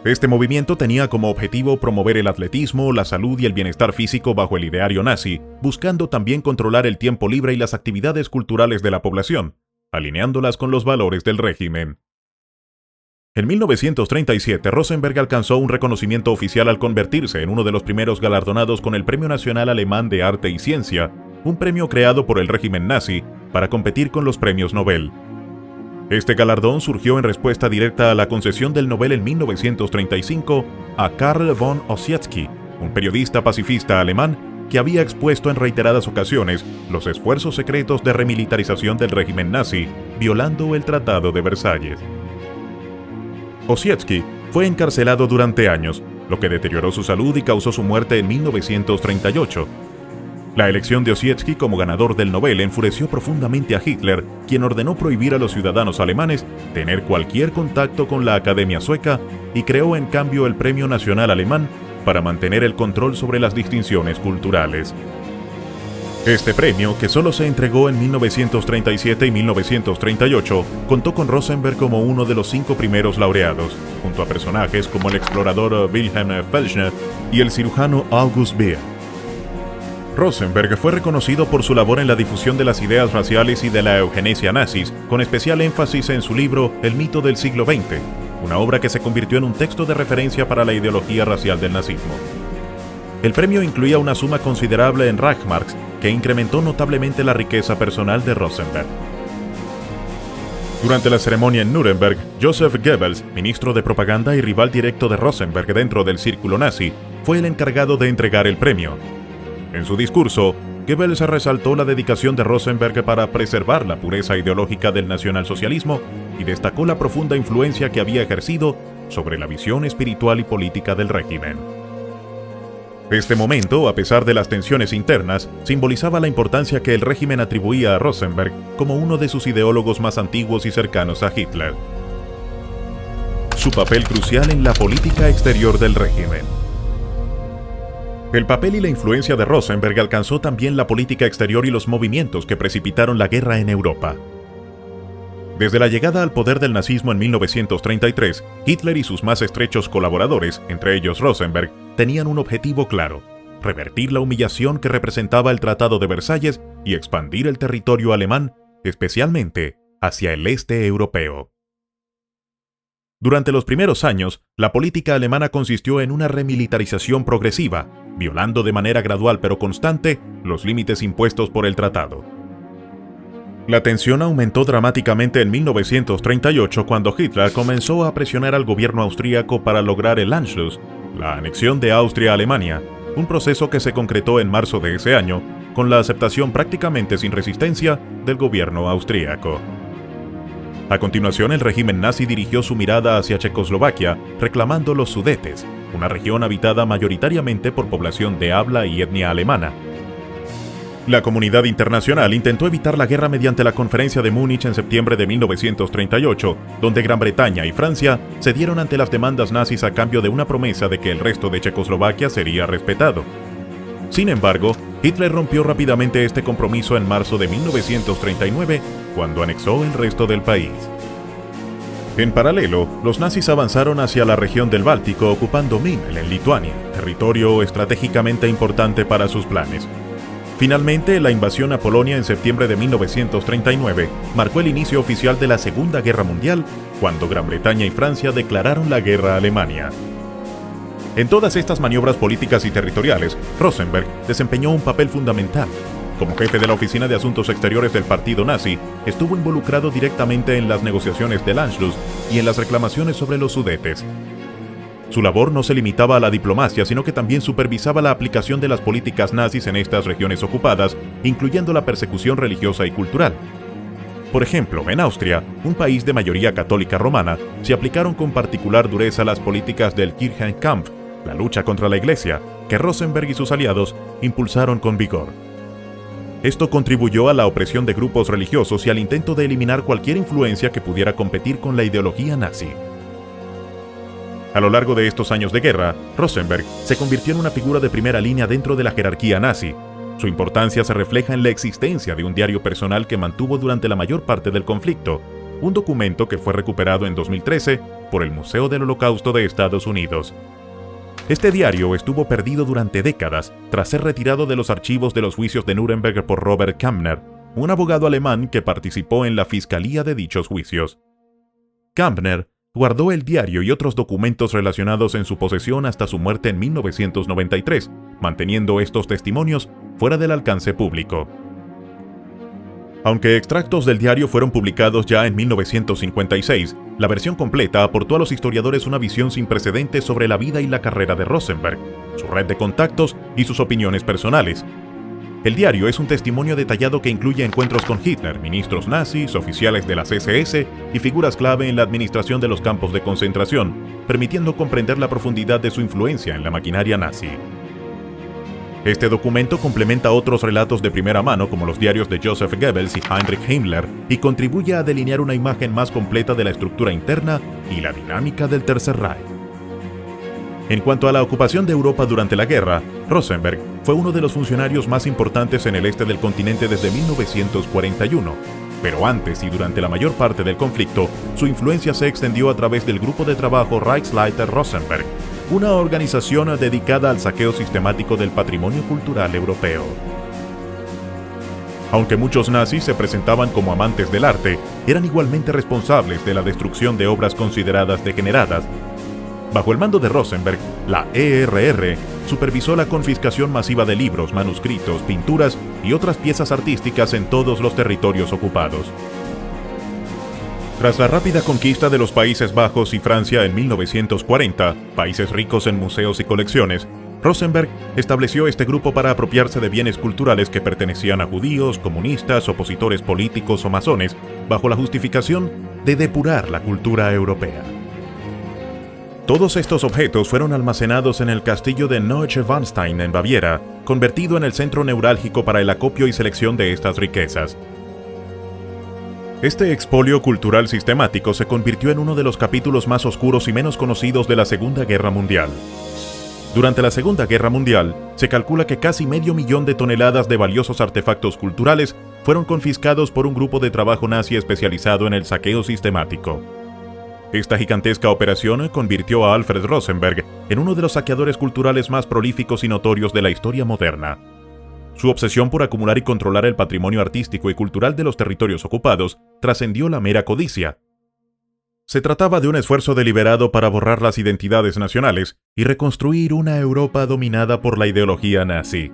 Este movimiento tenía como objetivo promover el atletismo, la salud y el bienestar físico bajo el ideario nazi, buscando también controlar el tiempo libre y las actividades culturales de la población, alineándolas con los valores del régimen. En 1937, Rosenberg alcanzó un reconocimiento oficial al convertirse en uno de los primeros galardonados con el Premio Nacional Alemán de Arte y Ciencia, un premio creado por el régimen nazi para competir con los premios Nobel. Este galardón surgió en respuesta directa a la concesión del Nobel en 1935 a Karl von Ossietzky, un periodista pacifista alemán que había expuesto en reiteradas ocasiones los esfuerzos secretos de remilitarización del régimen nazi, violando el Tratado de Versalles. Ossietzky fue encarcelado durante años, lo que deterioró su salud y causó su muerte en 1938. La elección de Ossietzky como ganador del Nobel enfureció profundamente a Hitler, quien ordenó prohibir a los ciudadanos alemanes tener cualquier contacto con la Academia Sueca y creó en cambio el Premio Nacional Alemán para mantener el control sobre las distinciones culturales. Este premio, que solo se entregó en 1937 y 1938, contó con Rosenberg como uno de los 5 primeros laureados, junto a personajes como el explorador Wilhelm Fellner y el cirujano August Bea. Rosenberg fue reconocido por su labor en la difusión de las ideas raciales y de la eugenesia nazis, con especial énfasis en su libro El mito del siglo XX, una obra que se convirtió en un texto de referencia para la ideología racial del nazismo. El premio incluía una suma considerable en Reichsmarks, que incrementó notablemente la riqueza personal de Rosenberg. Durante la ceremonia en Nuremberg, Joseph Goebbels, ministro de propaganda y rival directo de Rosenberg dentro del círculo nazi, fue el encargado de entregar el premio. En su discurso, Goebbels resaltó la dedicación de Rosenberg para preservar la pureza ideológica del nacionalsocialismo y destacó la profunda influencia que había ejercido sobre la visión espiritual y política del régimen. Este momento, a pesar de las tensiones internas, simbolizaba la importancia que el régimen atribuía a Rosenberg como uno de sus ideólogos más antiguos y cercanos a Hitler. Su papel crucial en la política exterior del régimen. El papel y la influencia de Rosenberg alcanzó también la política exterior y los movimientos que precipitaron la guerra en Europa. Desde la llegada al poder del nazismo en 1933, Hitler y sus más estrechos colaboradores, entre ellos Rosenberg, tenían un objetivo claro: revertir la humillación que representaba el Tratado de Versalles y expandir el territorio alemán, especialmente hacia el este europeo. Durante los primeros años, la política alemana consistió en una remilitarización progresiva, violando de manera gradual pero constante los límites impuestos por el tratado. La tensión aumentó dramáticamente en 1938 cuando Hitler comenzó a presionar al gobierno austríaco para lograr el Anschluss, la anexión de Austria a Alemania, un proceso que se concretó en marzo de ese año con la aceptación prácticamente sin resistencia del gobierno austríaco. A continuación, el régimen nazi dirigió su mirada hacia Checoslovaquia, reclamando los Sudetes, una región habitada mayoritariamente por población de habla y etnia alemana. La comunidad internacional intentó evitar la guerra mediante la Conferencia de Múnich en septiembre de 1938, donde Gran Bretaña y Francia cedieron ante las demandas nazis a cambio de una promesa de que el resto de Checoslovaquia sería respetado. Sin embargo, Hitler rompió rápidamente este compromiso en marzo de 1939, cuando anexó el resto del país. En paralelo, los nazis avanzaron hacia la región del Báltico, ocupando Memel en Lituania, territorio estratégicamente importante para sus planes. Finalmente, la invasión a Polonia en septiembre de 1939 marcó el inicio oficial de la Segunda Guerra Mundial, cuando Gran Bretaña y Francia declararon la guerra a Alemania. En todas estas maniobras políticas y territoriales, Rosenberg desempeñó un papel fundamental. Como jefe de la Oficina de Asuntos Exteriores del partido nazi, estuvo involucrado directamente en las negociaciones del Anschluss y en las reclamaciones sobre los Sudetes. Su labor no se limitaba a la diplomacia, sino que también supervisaba la aplicación de las políticas nazis en estas regiones ocupadas, incluyendo la persecución religiosa y cultural. Por ejemplo, en Austria, un país de mayoría católica romana, se aplicaron con particular dureza las políticas del Kirchenkampf, la lucha contra la Iglesia, que Rosenberg y sus aliados impulsaron con vigor. Esto contribuyó a la opresión de grupos religiosos y al intento de eliminar cualquier influencia que pudiera competir con la ideología nazi. A lo largo de estos años de guerra, Rosenberg se convirtió en una figura de primera línea dentro de la jerarquía nazi. Su importancia se refleja en la existencia de un diario personal que mantuvo durante la mayor parte del conflicto, un documento que fue recuperado en 2013 por el Museo del Holocausto de Estados Unidos. Este diario estuvo perdido durante décadas tras ser retirado de los archivos de los juicios de Nuremberg por Robert Kampner, un abogado alemán que participó en la fiscalía de dichos juicios. Kampner guardó el diario y otros documentos relacionados en su posesión hasta su muerte en 1993, manteniendo estos testimonios fuera del alcance público. Aunque extractos del diario fueron publicados ya en 1956, la versión completa aportó a los historiadores una visión sin precedentes sobre la vida y la carrera de Rosenberg, su red de contactos y sus opiniones personales. El diario es un testimonio detallado que incluye encuentros con Hitler, ministros nazis, oficiales de las SS y figuras clave en la administración de los campos de concentración, permitiendo comprender la profundidad de su influencia en la maquinaria nazi. Este documento complementa otros relatos de primera mano como los diarios de Joseph Goebbels y Heinrich Himmler y contribuye a delinear una imagen más completa de la estructura interna y la dinámica del Tercer Reich. En cuanto a la ocupación de Europa durante la guerra, Rosenberg fue uno de los funcionarios más importantes en el este del continente desde 1941, pero antes y durante la mayor parte del conflicto, su influencia se extendió a través del grupo de trabajo Reichsleiter Rosenberg, una organización dedicada al saqueo sistemático del patrimonio cultural europeo. Aunque muchos nazis se presentaban como amantes del arte, eran igualmente responsables de la destrucción de obras consideradas degeneradas. Bajo el mando de Rosenberg, la ERR supervisó la confiscación masiva de libros, manuscritos, pinturas y otras piezas artísticas en todos los territorios ocupados. Tras la rápida conquista de los Países Bajos y Francia en 1940, países ricos en museos y colecciones, Rosenberg estableció este grupo para apropiarse de bienes culturales que pertenecían a judíos, comunistas, opositores políticos o masones, bajo la justificación de depurar la cultura europea. Todos estos objetos fueron almacenados en el castillo de Neuschwanstein en Baviera, convertido en el centro neurálgico para el acopio y selección de estas riquezas. Este expolio cultural sistemático se convirtió en uno de los capítulos más oscuros y menos conocidos de la Segunda Guerra Mundial. Durante la Segunda Guerra Mundial, se calcula que casi 500.000 de toneladas de valiosos artefactos culturales fueron confiscados por un grupo de trabajo nazi especializado en el saqueo sistemático. Esta gigantesca operación convirtió a Alfred Rosenberg en uno de los saqueadores culturales más prolíficos y notorios de la historia moderna. Su obsesión por acumular y controlar el patrimonio artístico y cultural de los territorios ocupados trascendió la mera codicia. Se trataba de un esfuerzo deliberado para borrar las identidades nacionales y reconstruir una Europa dominada por la ideología nazi.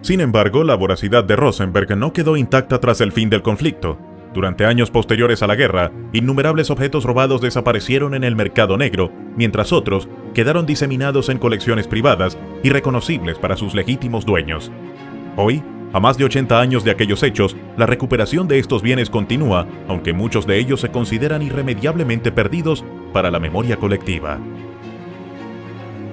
Sin embargo, la voracidad de Rosenberg no quedó intacta tras el fin del conflicto. Durante años posteriores a la guerra, innumerables objetos robados desaparecieron en el mercado negro, mientras otros quedaron diseminados en colecciones privadas y reconocibles para sus legítimos dueños. Hoy, a más de 80 años de aquellos hechos, la recuperación de estos bienes continúa, aunque muchos de ellos se consideran irremediablemente perdidos para la memoria colectiva.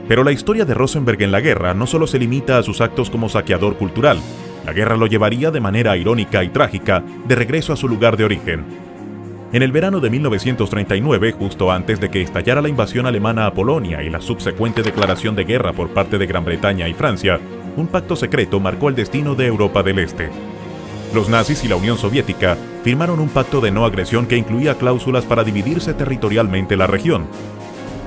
Pero la historia de Rosenberg en la guerra no solo se limita a sus actos como saqueador cultural. La guerra lo llevaría de manera irónica y trágica de regreso a su lugar de origen. En el verano de 1939, justo antes de que estallara la invasión alemana a Polonia y la subsecuente declaración de guerra por parte de Gran Bretaña y Francia, un pacto secreto marcó el destino de Europa del Este. Los nazis y la Unión Soviética firmaron un pacto de no agresión que incluía cláusulas para dividirse territorialmente la región.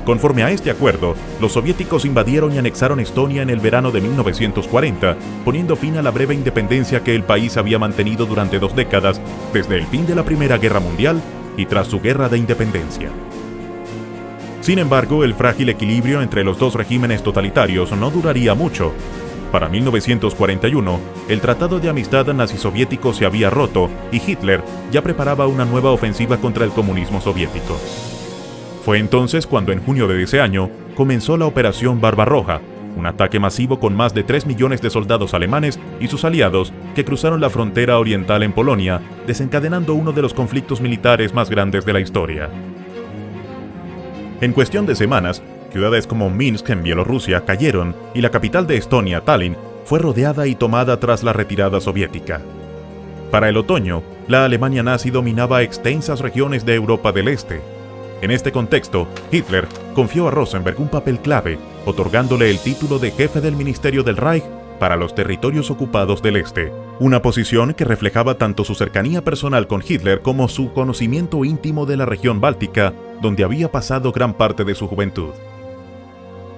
Conforme a este acuerdo, los soviéticos invadieron y anexaron Estonia en el verano de 1940, poniendo fin a la breve independencia que el país había mantenido durante 2 décadas, desde el fin de la Primera Guerra Mundial y tras su guerra de independencia. Sin embargo, el frágil equilibrio entre los dos regímenes totalitarios no duraría mucho. Para 1941, el Tratado de Amistad nazi-soviético se había roto y Hitler ya preparaba una nueva ofensiva contra el comunismo soviético. Fue entonces cuando en junio de ese año comenzó la Operación Barbarroja, un ataque masivo con más de 3 millones de soldados alemanes y sus aliados que cruzaron la frontera oriental en Polonia, desencadenando uno de los conflictos militares más grandes de la historia. En cuestión de semanas, ciudades como Minsk en Bielorrusia cayeron y la capital de Estonia, Tallinn, fue rodeada y tomada tras la retirada soviética. Para el otoño, la Alemania nazi dominaba extensas regiones de Europa del Este. En este contexto, Hitler confió a Rosenberg un papel clave, otorgándole el título de jefe del Ministerio del Reich para los territorios ocupados del Este, una posición que reflejaba tanto su cercanía personal con Hitler como su conocimiento íntimo de la región báltica, donde había pasado gran parte de su juventud.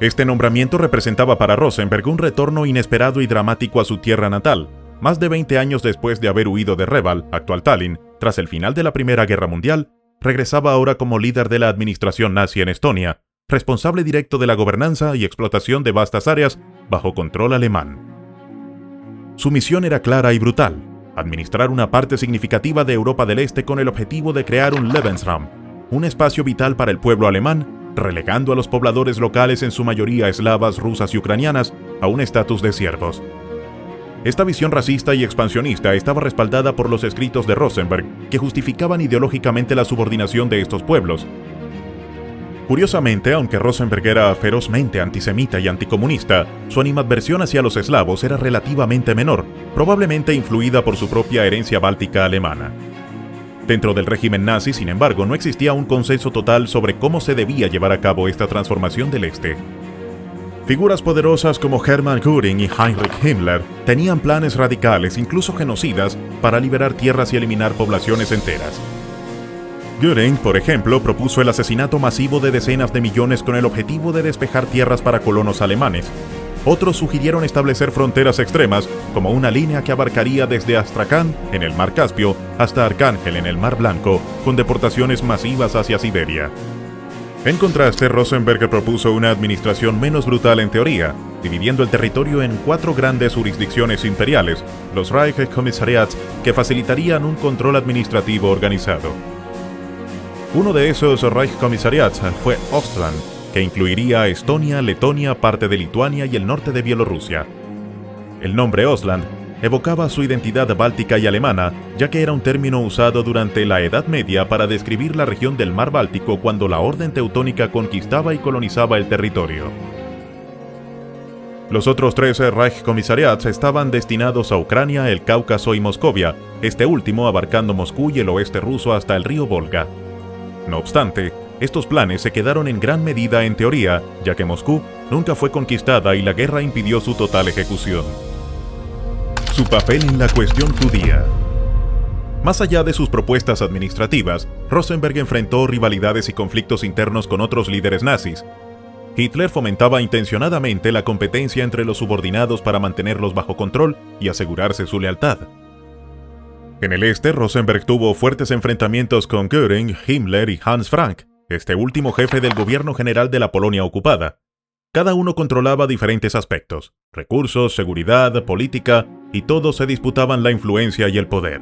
Este nombramiento representaba para Rosenberg un retorno inesperado y dramático a su tierra natal, más de 20 años después de haber huido de Reval, actual Tallinn, tras el final de la Primera Guerra Mundial. Regresaba ahora como líder de la administración nazi en Estonia, responsable directo de la gobernanza y explotación de vastas áreas bajo control alemán. Su misión era clara y brutal: administrar una parte significativa de Europa del Este con el objetivo de crear un Lebensraum, un espacio vital para el pueblo alemán, relegando a los pobladores locales, en su mayoría eslavas, rusas y ucranianas, a un estatus de siervos. Esta visión racista y expansionista estaba respaldada por los escritos de Rosenberg, que justificaban ideológicamente la subordinación de estos pueblos. Curiosamente, aunque Rosenberg era ferozmente antisemita y anticomunista, su animadversión hacia los eslavos era relativamente menor, probablemente influida por su propia herencia báltica alemana. Dentro del régimen nazi, sin embargo, no existía un consenso total sobre cómo se debía llevar a cabo esta transformación del este. Figuras poderosas como Hermann Göring y Heinrich Himmler tenían planes radicales, incluso genocidas, para liberar tierras y eliminar poblaciones enteras. Göring, por ejemplo, propuso el asesinato masivo de decenas de millones con el objetivo de despejar tierras para colonos alemanes. Otros sugirieron establecer fronteras extremas, como una línea que abarcaría desde Astracán, en el Mar Caspio, hasta Arcángel, en el Mar Blanco, con deportaciones masivas hacia Siberia. En contraste, Rosenberg propuso una administración menos brutal en teoría, dividiendo el territorio en 4 grandes jurisdicciones imperiales, los Reichskommissariats, que facilitarían un control administrativo organizado. Uno de esos Reichskommissariats fue Ostland, que incluiría Estonia, Letonia, parte de Lituania y el norte de Bielorrusia. El nombre Ostland evocaba su identidad báltica y alemana, ya que era un término usado durante la Edad Media para describir la región del Mar Báltico cuando la Orden Teutónica conquistaba y colonizaba el territorio. Los otros 3 Reichskommissariats estaban destinados a Ucrania, el Cáucaso y Moscovia, este último abarcando Moscú y el oeste ruso hasta el río Volga. No obstante, estos planes se quedaron en gran medida en teoría, ya que Moscú nunca fue conquistada y la guerra impidió su total ejecución. Su papel en la cuestión judía. Más allá de sus propuestas administrativas, Rosenberg enfrentó rivalidades y conflictos internos con otros líderes nazis. Hitler fomentaba intencionadamente la competencia entre los subordinados para mantenerlos bajo control y asegurarse su lealtad. En el este, Rosenberg tuvo fuertes enfrentamientos con Göring, Himmler y Hans Frank, este último jefe del gobierno general de la Polonia ocupada. Cada uno controlaba diferentes aspectos: recursos, seguridad, política, y todos se disputaban la influencia y el poder.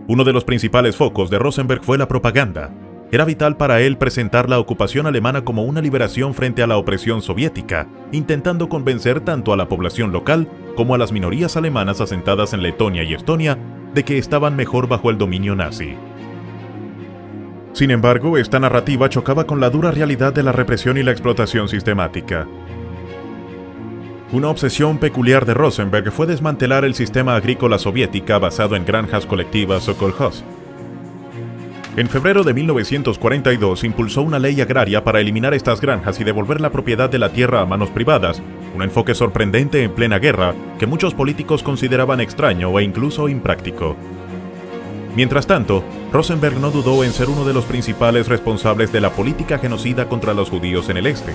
Uno de los principales focos de Rosenberg fue la propaganda. Era vital para él presentar la ocupación alemana como una liberación frente a la opresión soviética, intentando convencer tanto a la población local como a las minorías alemanas asentadas en Letonia y Estonia de que estaban mejor bajo el dominio nazi. Sin embargo, esta narrativa chocaba con la dura realidad de la represión y la explotación sistemática. Una obsesión peculiar de Rosenberg fue desmantelar el sistema agrícola soviética basado en granjas colectivas o kolkhoz. En febrero de 1942 impulsó una ley agraria para eliminar estas granjas y devolver la propiedad de la tierra a manos privadas, un enfoque sorprendente en plena guerra que muchos políticos consideraban extraño e incluso impráctico. Mientras tanto, Rosenberg no dudó en ser uno de los principales responsables de la política genocida contra los judíos en el este.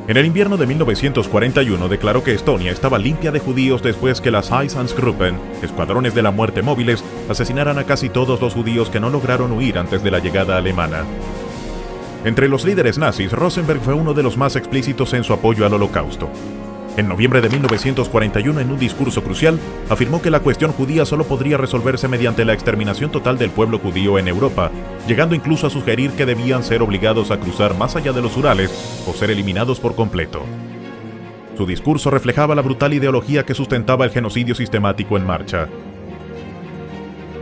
En el invierno de 1941 declaró que Estonia estaba limpia de judíos después que las Einsatzgruppen, escuadrones de la muerte móviles, asesinaran a casi todos los judíos que no lograron huir antes de la llegada alemana. Entre los líderes nazis, Rosenberg fue uno de los más explícitos en su apoyo al Holocausto. En noviembre de 1941, en un discurso crucial, afirmó que la cuestión judía solo podría resolverse mediante la exterminación total del pueblo judío en Europa, llegando incluso a sugerir que debían ser obligados a cruzar más allá de los Urales o ser eliminados por completo. Su discurso reflejaba la brutal ideología que sustentaba el genocidio sistemático en marcha.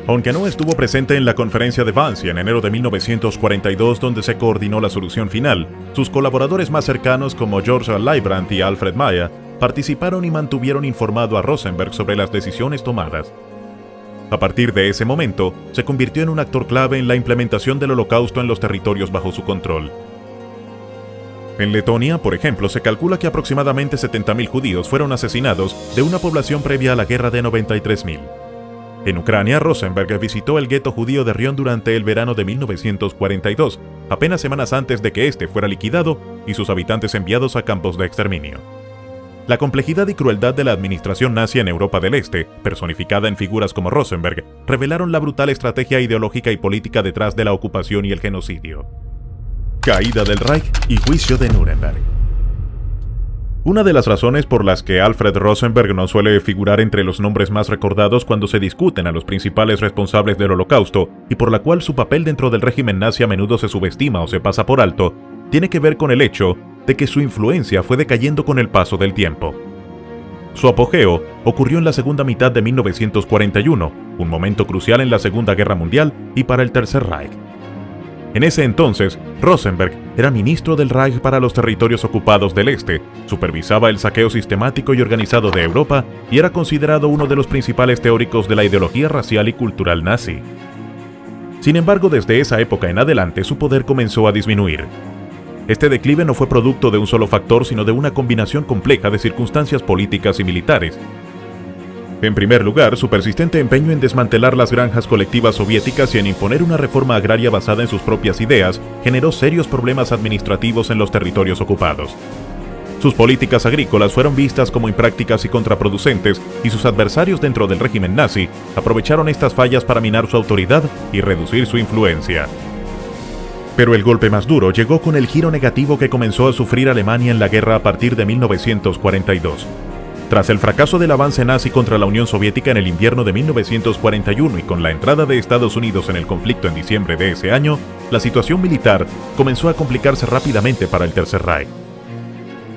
Aunque no estuvo presente en la conferencia de Wannsee en enero de 1942, donde se coordinó la solución final, sus colaboradores más cercanos como George Leibbrandt y Alfred Meyer participaron y mantuvieron informado a Rosenberg sobre las decisiones tomadas. A partir de ese momento, se convirtió en un actor clave en la implementación del Holocausto en los territorios bajo su control. En Letonia, por ejemplo, se calcula que aproximadamente 70.000 judíos fueron asesinados de una población previa a la guerra de 93.000. En Ucrania, Rosenberg visitó el gueto judío de Rion durante el verano de 1942, apenas semanas antes de que este fuera liquidado y sus habitantes enviados a campos de exterminio. La complejidad y crueldad de la administración nazi en Europa del Este, personificada en figuras como Rosenberg, revelaron la brutal estrategia ideológica y política detrás de la ocupación y el genocidio. Caída del Reich y juicio de Nuremberg. Una de las razones por las que Alfred Rosenberg no suele figurar entre los nombres más recordados cuando se discuten a los principales responsables del Holocausto, y por la cual su papel dentro del régimen nazi a menudo se subestima o se pasa por alto, tiene que ver con el hecho de que su influencia fue decayendo con el paso del tiempo. Su apogeo ocurrió en la segunda mitad de 1941, un momento crucial en la Segunda Guerra Mundial y para el Tercer Reich. En ese entonces, Rosenberg era ministro del Reich para los territorios ocupados del Este, supervisaba el saqueo sistemático y organizado de Europa y era considerado uno de los principales teóricos de la ideología racial y cultural nazi. Sin embargo, desde esa época en adelante su poder comenzó a disminuir. Este declive no fue producto de un solo factor, sino de una combinación compleja de circunstancias políticas y militares. En primer lugar, su persistente empeño en desmantelar las granjas colectivas soviéticas y en imponer una reforma agraria basada en sus propias ideas generó serios problemas administrativos en los territorios ocupados. Sus políticas agrícolas fueron vistas como imprácticas y contraproducentes, y sus adversarios dentro del régimen nazi aprovecharon estas fallas para minar su autoridad y reducir su influencia. Pero el golpe más duro llegó con el giro negativo que comenzó a sufrir Alemania en la guerra a partir de 1942. Tras el fracaso del avance nazi contra la Unión Soviética en el invierno de 1941 y con la entrada de Estados Unidos en el conflicto en diciembre de ese año, la situación militar comenzó a complicarse rápidamente para el Tercer Reich.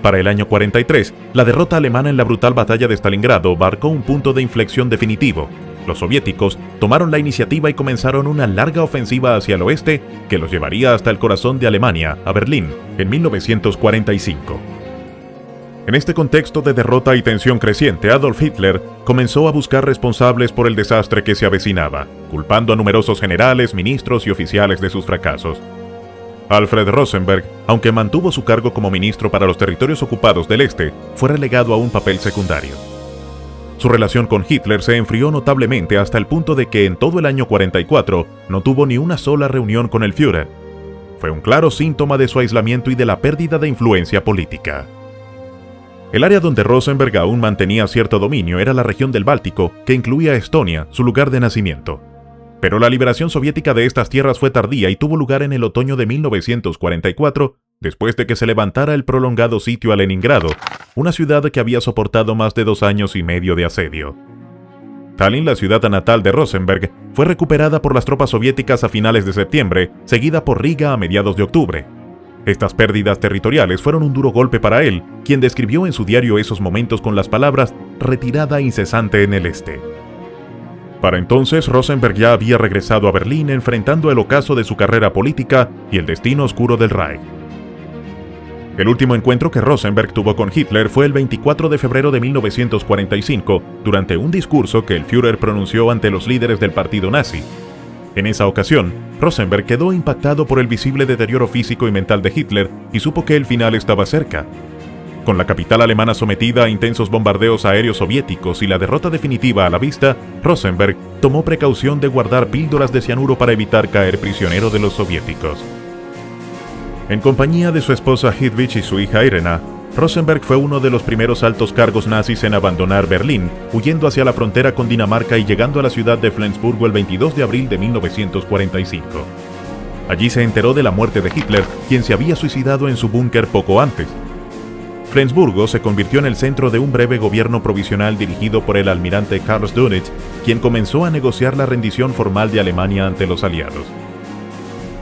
Para el año 43, la derrota alemana en la brutal batalla de Stalingrado marcó un punto de inflexión definitivo. Los soviéticos tomaron la iniciativa y comenzaron una larga ofensiva hacia el oeste que los llevaría hasta el corazón de Alemania, a Berlín, en 1945. En este contexto de derrota y tensión creciente, Adolf Hitler comenzó a buscar responsables por el desastre que se avecinaba, culpando a numerosos generales, ministros y oficiales de sus fracasos. Alfred Rosenberg, aunque mantuvo su cargo como ministro para los territorios ocupados del Este, fue relegado a un papel secundario. Su relación con Hitler se enfrió notablemente hasta el punto de que en todo el año 44 no tuvo ni una sola reunión con el Führer. Fue un claro síntoma de su aislamiento y de la pérdida de influencia política. El área donde Rosenberg aún mantenía cierto dominio era la región del Báltico, que incluía Estonia, su lugar de nacimiento. Pero la liberación soviética de estas tierras fue tardía y tuvo lugar en el otoño de 1944, después de que se levantara el prolongado sitio a Leningrado, una ciudad que había soportado más de 2 años y medio de asedio. Tallinn, la ciudad natal de Rosenberg, fue recuperada por las tropas soviéticas a finales de septiembre, seguida por Riga a mediados de octubre. Estas pérdidas territoriales fueron un duro golpe para él, quien describió en su diario esos momentos con las palabras «retirada incesante en el este». Para entonces, Rosenberg ya había regresado a Berlín enfrentando el ocaso de su carrera política y el destino oscuro del Reich. El último encuentro que Rosenberg tuvo con Hitler fue el 24 de febrero de 1945, durante un discurso que el Führer pronunció ante los líderes del partido nazi. En esa ocasión, Rosenberg quedó impactado por el visible deterioro físico y mental de Hitler y supo que el final estaba cerca. Con la capital alemana sometida a intensos bombardeos aéreos soviéticos y la derrota definitiva a la vista, Rosenberg tomó precaución de guardar píldoras de cianuro para evitar caer prisionero de los soviéticos. En compañía de su esposa Hedwig y su hija Irena, Rosenberg fue uno de los primeros altos cargos nazis en abandonar Berlín, huyendo hacia la frontera con Dinamarca y llegando a la ciudad de Flensburgo el 22 de abril de 1945. Allí se enteró de la muerte de Hitler, quien se había suicidado en su búnker poco antes. Flensburgo se convirtió en el centro de un breve gobierno provisional dirigido por el almirante Karl Dönitz, quien comenzó a negociar la rendición formal de Alemania ante los aliados.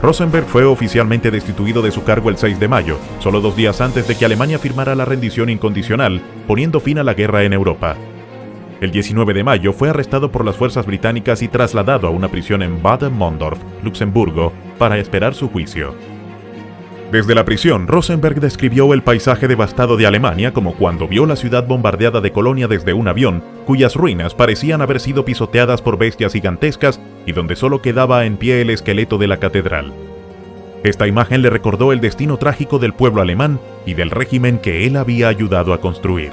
Rosenberg fue oficialmente destituido de su cargo el 6 de mayo, solo 2 días antes de que Alemania firmara la rendición incondicional, poniendo fin a la guerra en Europa. El 19 de mayo fue arrestado por las fuerzas británicas y trasladado a una prisión en Bad Mondorf, Luxemburgo, para esperar su juicio. Desde la prisión, Rosenberg describió el paisaje devastado de Alemania como cuando vio la ciudad bombardeada de Colonia desde un avión, cuyas ruinas parecían haber sido pisoteadas por bestias gigantescas y donde solo quedaba en pie el esqueleto de la catedral. Esta imagen le recordó el destino trágico del pueblo alemán y del régimen que él había ayudado a construir.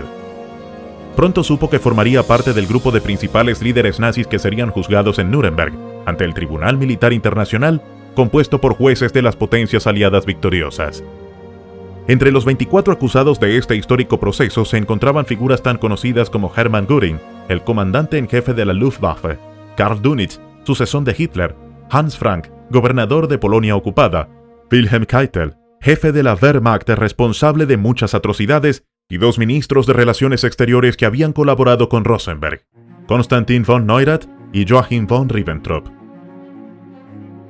Pronto supo que formaría parte del grupo de principales líderes nazis que serían juzgados en Nuremberg, ante el Tribunal Militar Internacional, compuesto por jueces de las potencias aliadas victoriosas. Entre los 24 acusados de este histórico proceso se encontraban figuras tan conocidas como Hermann Göring, el comandante en jefe de la Luftwaffe, Karl Dönitz, sucesor de Hitler, Hans Frank, gobernador de Polonia ocupada, Wilhelm Keitel, jefe de la Wehrmacht responsable de muchas atrocidades, y 2 ministros de Relaciones Exteriores que habían colaborado con Rosenberg, Konstantin von Neurath y Joachim von Ribbentrop.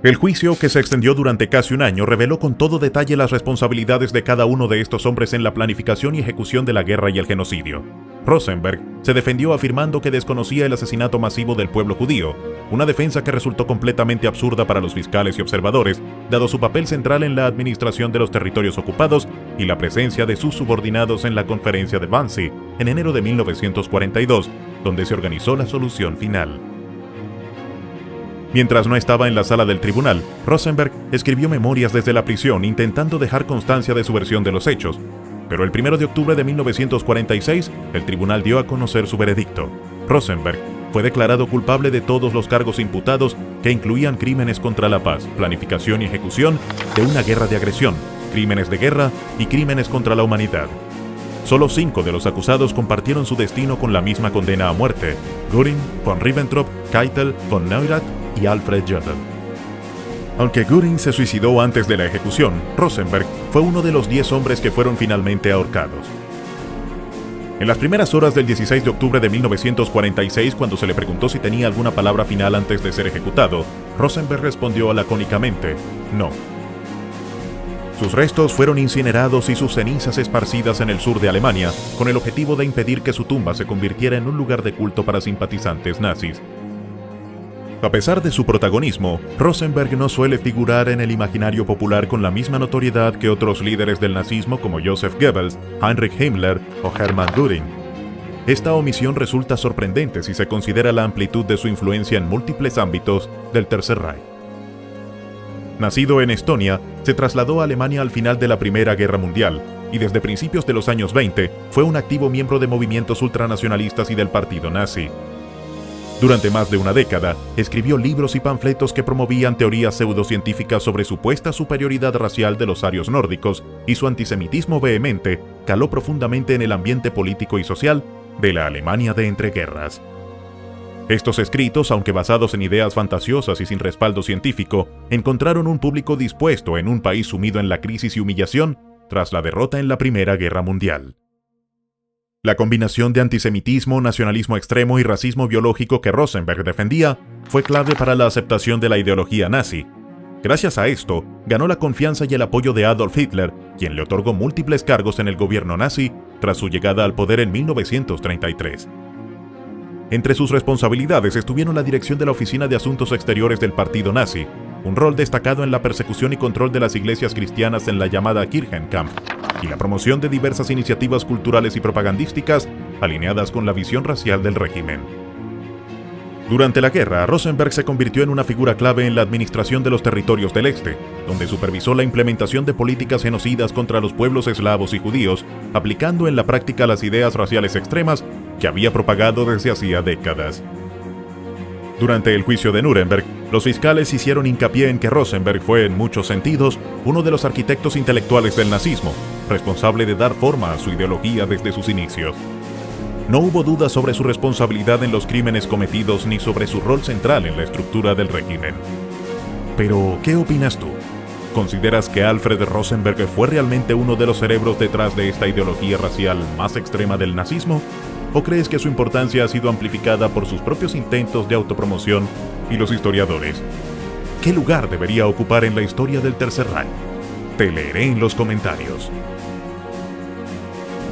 El juicio, que se extendió durante casi un año, reveló con todo detalle las responsabilidades de cada uno de estos hombres en la planificación y ejecución de la guerra y el genocidio. Rosenberg se defendió afirmando que desconocía el asesinato masivo del pueblo judío, una defensa que resultó completamente absurda para los fiscales y observadores, dado su papel central en la administración de los territorios ocupados y la presencia de sus subordinados en la conferencia de Wannsee en enero de 1942, donde se organizó la solución final. Mientras no estaba en la sala del tribunal, Rosenberg escribió memorias desde la prisión intentando dejar constancia de su versión de los hechos, pero el 1 de octubre de 1946, el tribunal dio a conocer su veredicto. Rosenberg fue declarado culpable de todos los cargos imputados, que incluían crímenes contra la paz, planificación y ejecución de una guerra de agresión, crímenes de guerra y crímenes contra la humanidad. Solo 5 de los acusados compartieron su destino con la misma condena a muerte: Göring, von Ribbentrop, Keitel, von Neurath y Alfred Jodl. Aunque Göring se suicidó antes de la ejecución, Rosenberg fue uno de los 10 hombres que fueron finalmente ahorcados. En las primeras horas del 16 de octubre de 1946, cuando se le preguntó si tenía alguna palabra final antes de ser ejecutado, Rosenberg respondió lacónicamente: no. Sus restos fueron incinerados y sus cenizas esparcidas en el sur de Alemania, con el objetivo de impedir que su tumba se convirtiera en un lugar de culto para simpatizantes nazis. A pesar de su protagonismo, Rosenberg no suele figurar en el imaginario popular con la misma notoriedad que otros líderes del nazismo como Joseph Goebbels, Heinrich Himmler o Hermann Göring. Esta omisión resulta sorprendente si se considera la amplitud de su influencia en múltiples ámbitos del Tercer Reich. Nacido en Estonia, se trasladó a Alemania al final de la Primera Guerra Mundial, y desde principios de los años 20 fue un activo miembro de movimientos ultranacionalistas y del partido nazi. Durante más de una década, escribió libros y panfletos que promovían teorías pseudocientíficas sobre supuesta superioridad racial de los arios nórdicos, y su antisemitismo vehemente caló profundamente en el ambiente político y social de la Alemania de entreguerras. Estos escritos, aunque basados en ideas fantasiosas y sin respaldo científico, encontraron un público dispuesto en un país sumido en la crisis y humillación tras la derrota en la Primera Guerra Mundial. La combinación de antisemitismo, nacionalismo extremo y racismo biológico que Rosenberg defendía fue clave para la aceptación de la ideología nazi. Gracias a esto, ganó la confianza y el apoyo de Adolf Hitler, quien le otorgó múltiples cargos en el gobierno nazi tras su llegada al poder en 1933. Entre sus responsabilidades estuvieron la dirección de la Oficina de Asuntos Exteriores del partido nazi, un rol destacado en la persecución y control de las iglesias cristianas en la llamada Kirchenkampf, y la promoción de diversas iniciativas culturales y propagandísticas alineadas con la visión racial del régimen. Durante la guerra, Rosenberg se convirtió en una figura clave en la administración de los territorios del Este, donde supervisó la implementación de políticas genocidas contra los pueblos eslavos y judíos, aplicando en la práctica las ideas raciales extremas que había propagado desde hacía décadas. Durante el juicio de Nuremberg, los fiscales hicieron hincapié en que Rosenberg fue, en muchos sentidos, uno de los arquitectos intelectuales del nazismo, responsable de dar forma a su ideología desde sus inicios. No hubo duda sobre su responsabilidad en los crímenes cometidos ni sobre su rol central en la estructura del régimen. Pero, ¿qué opinas tú? ¿Consideras que Alfred Rosenberg fue realmente uno de los cerebros detrás de esta ideología racial más extrema del nazismo? ¿O crees que su importancia ha sido amplificada por sus propios intentos de autopromoción y los historiadores? ¿Qué lugar debería ocupar en la historia del Tercer Reich? Te leeré en los comentarios.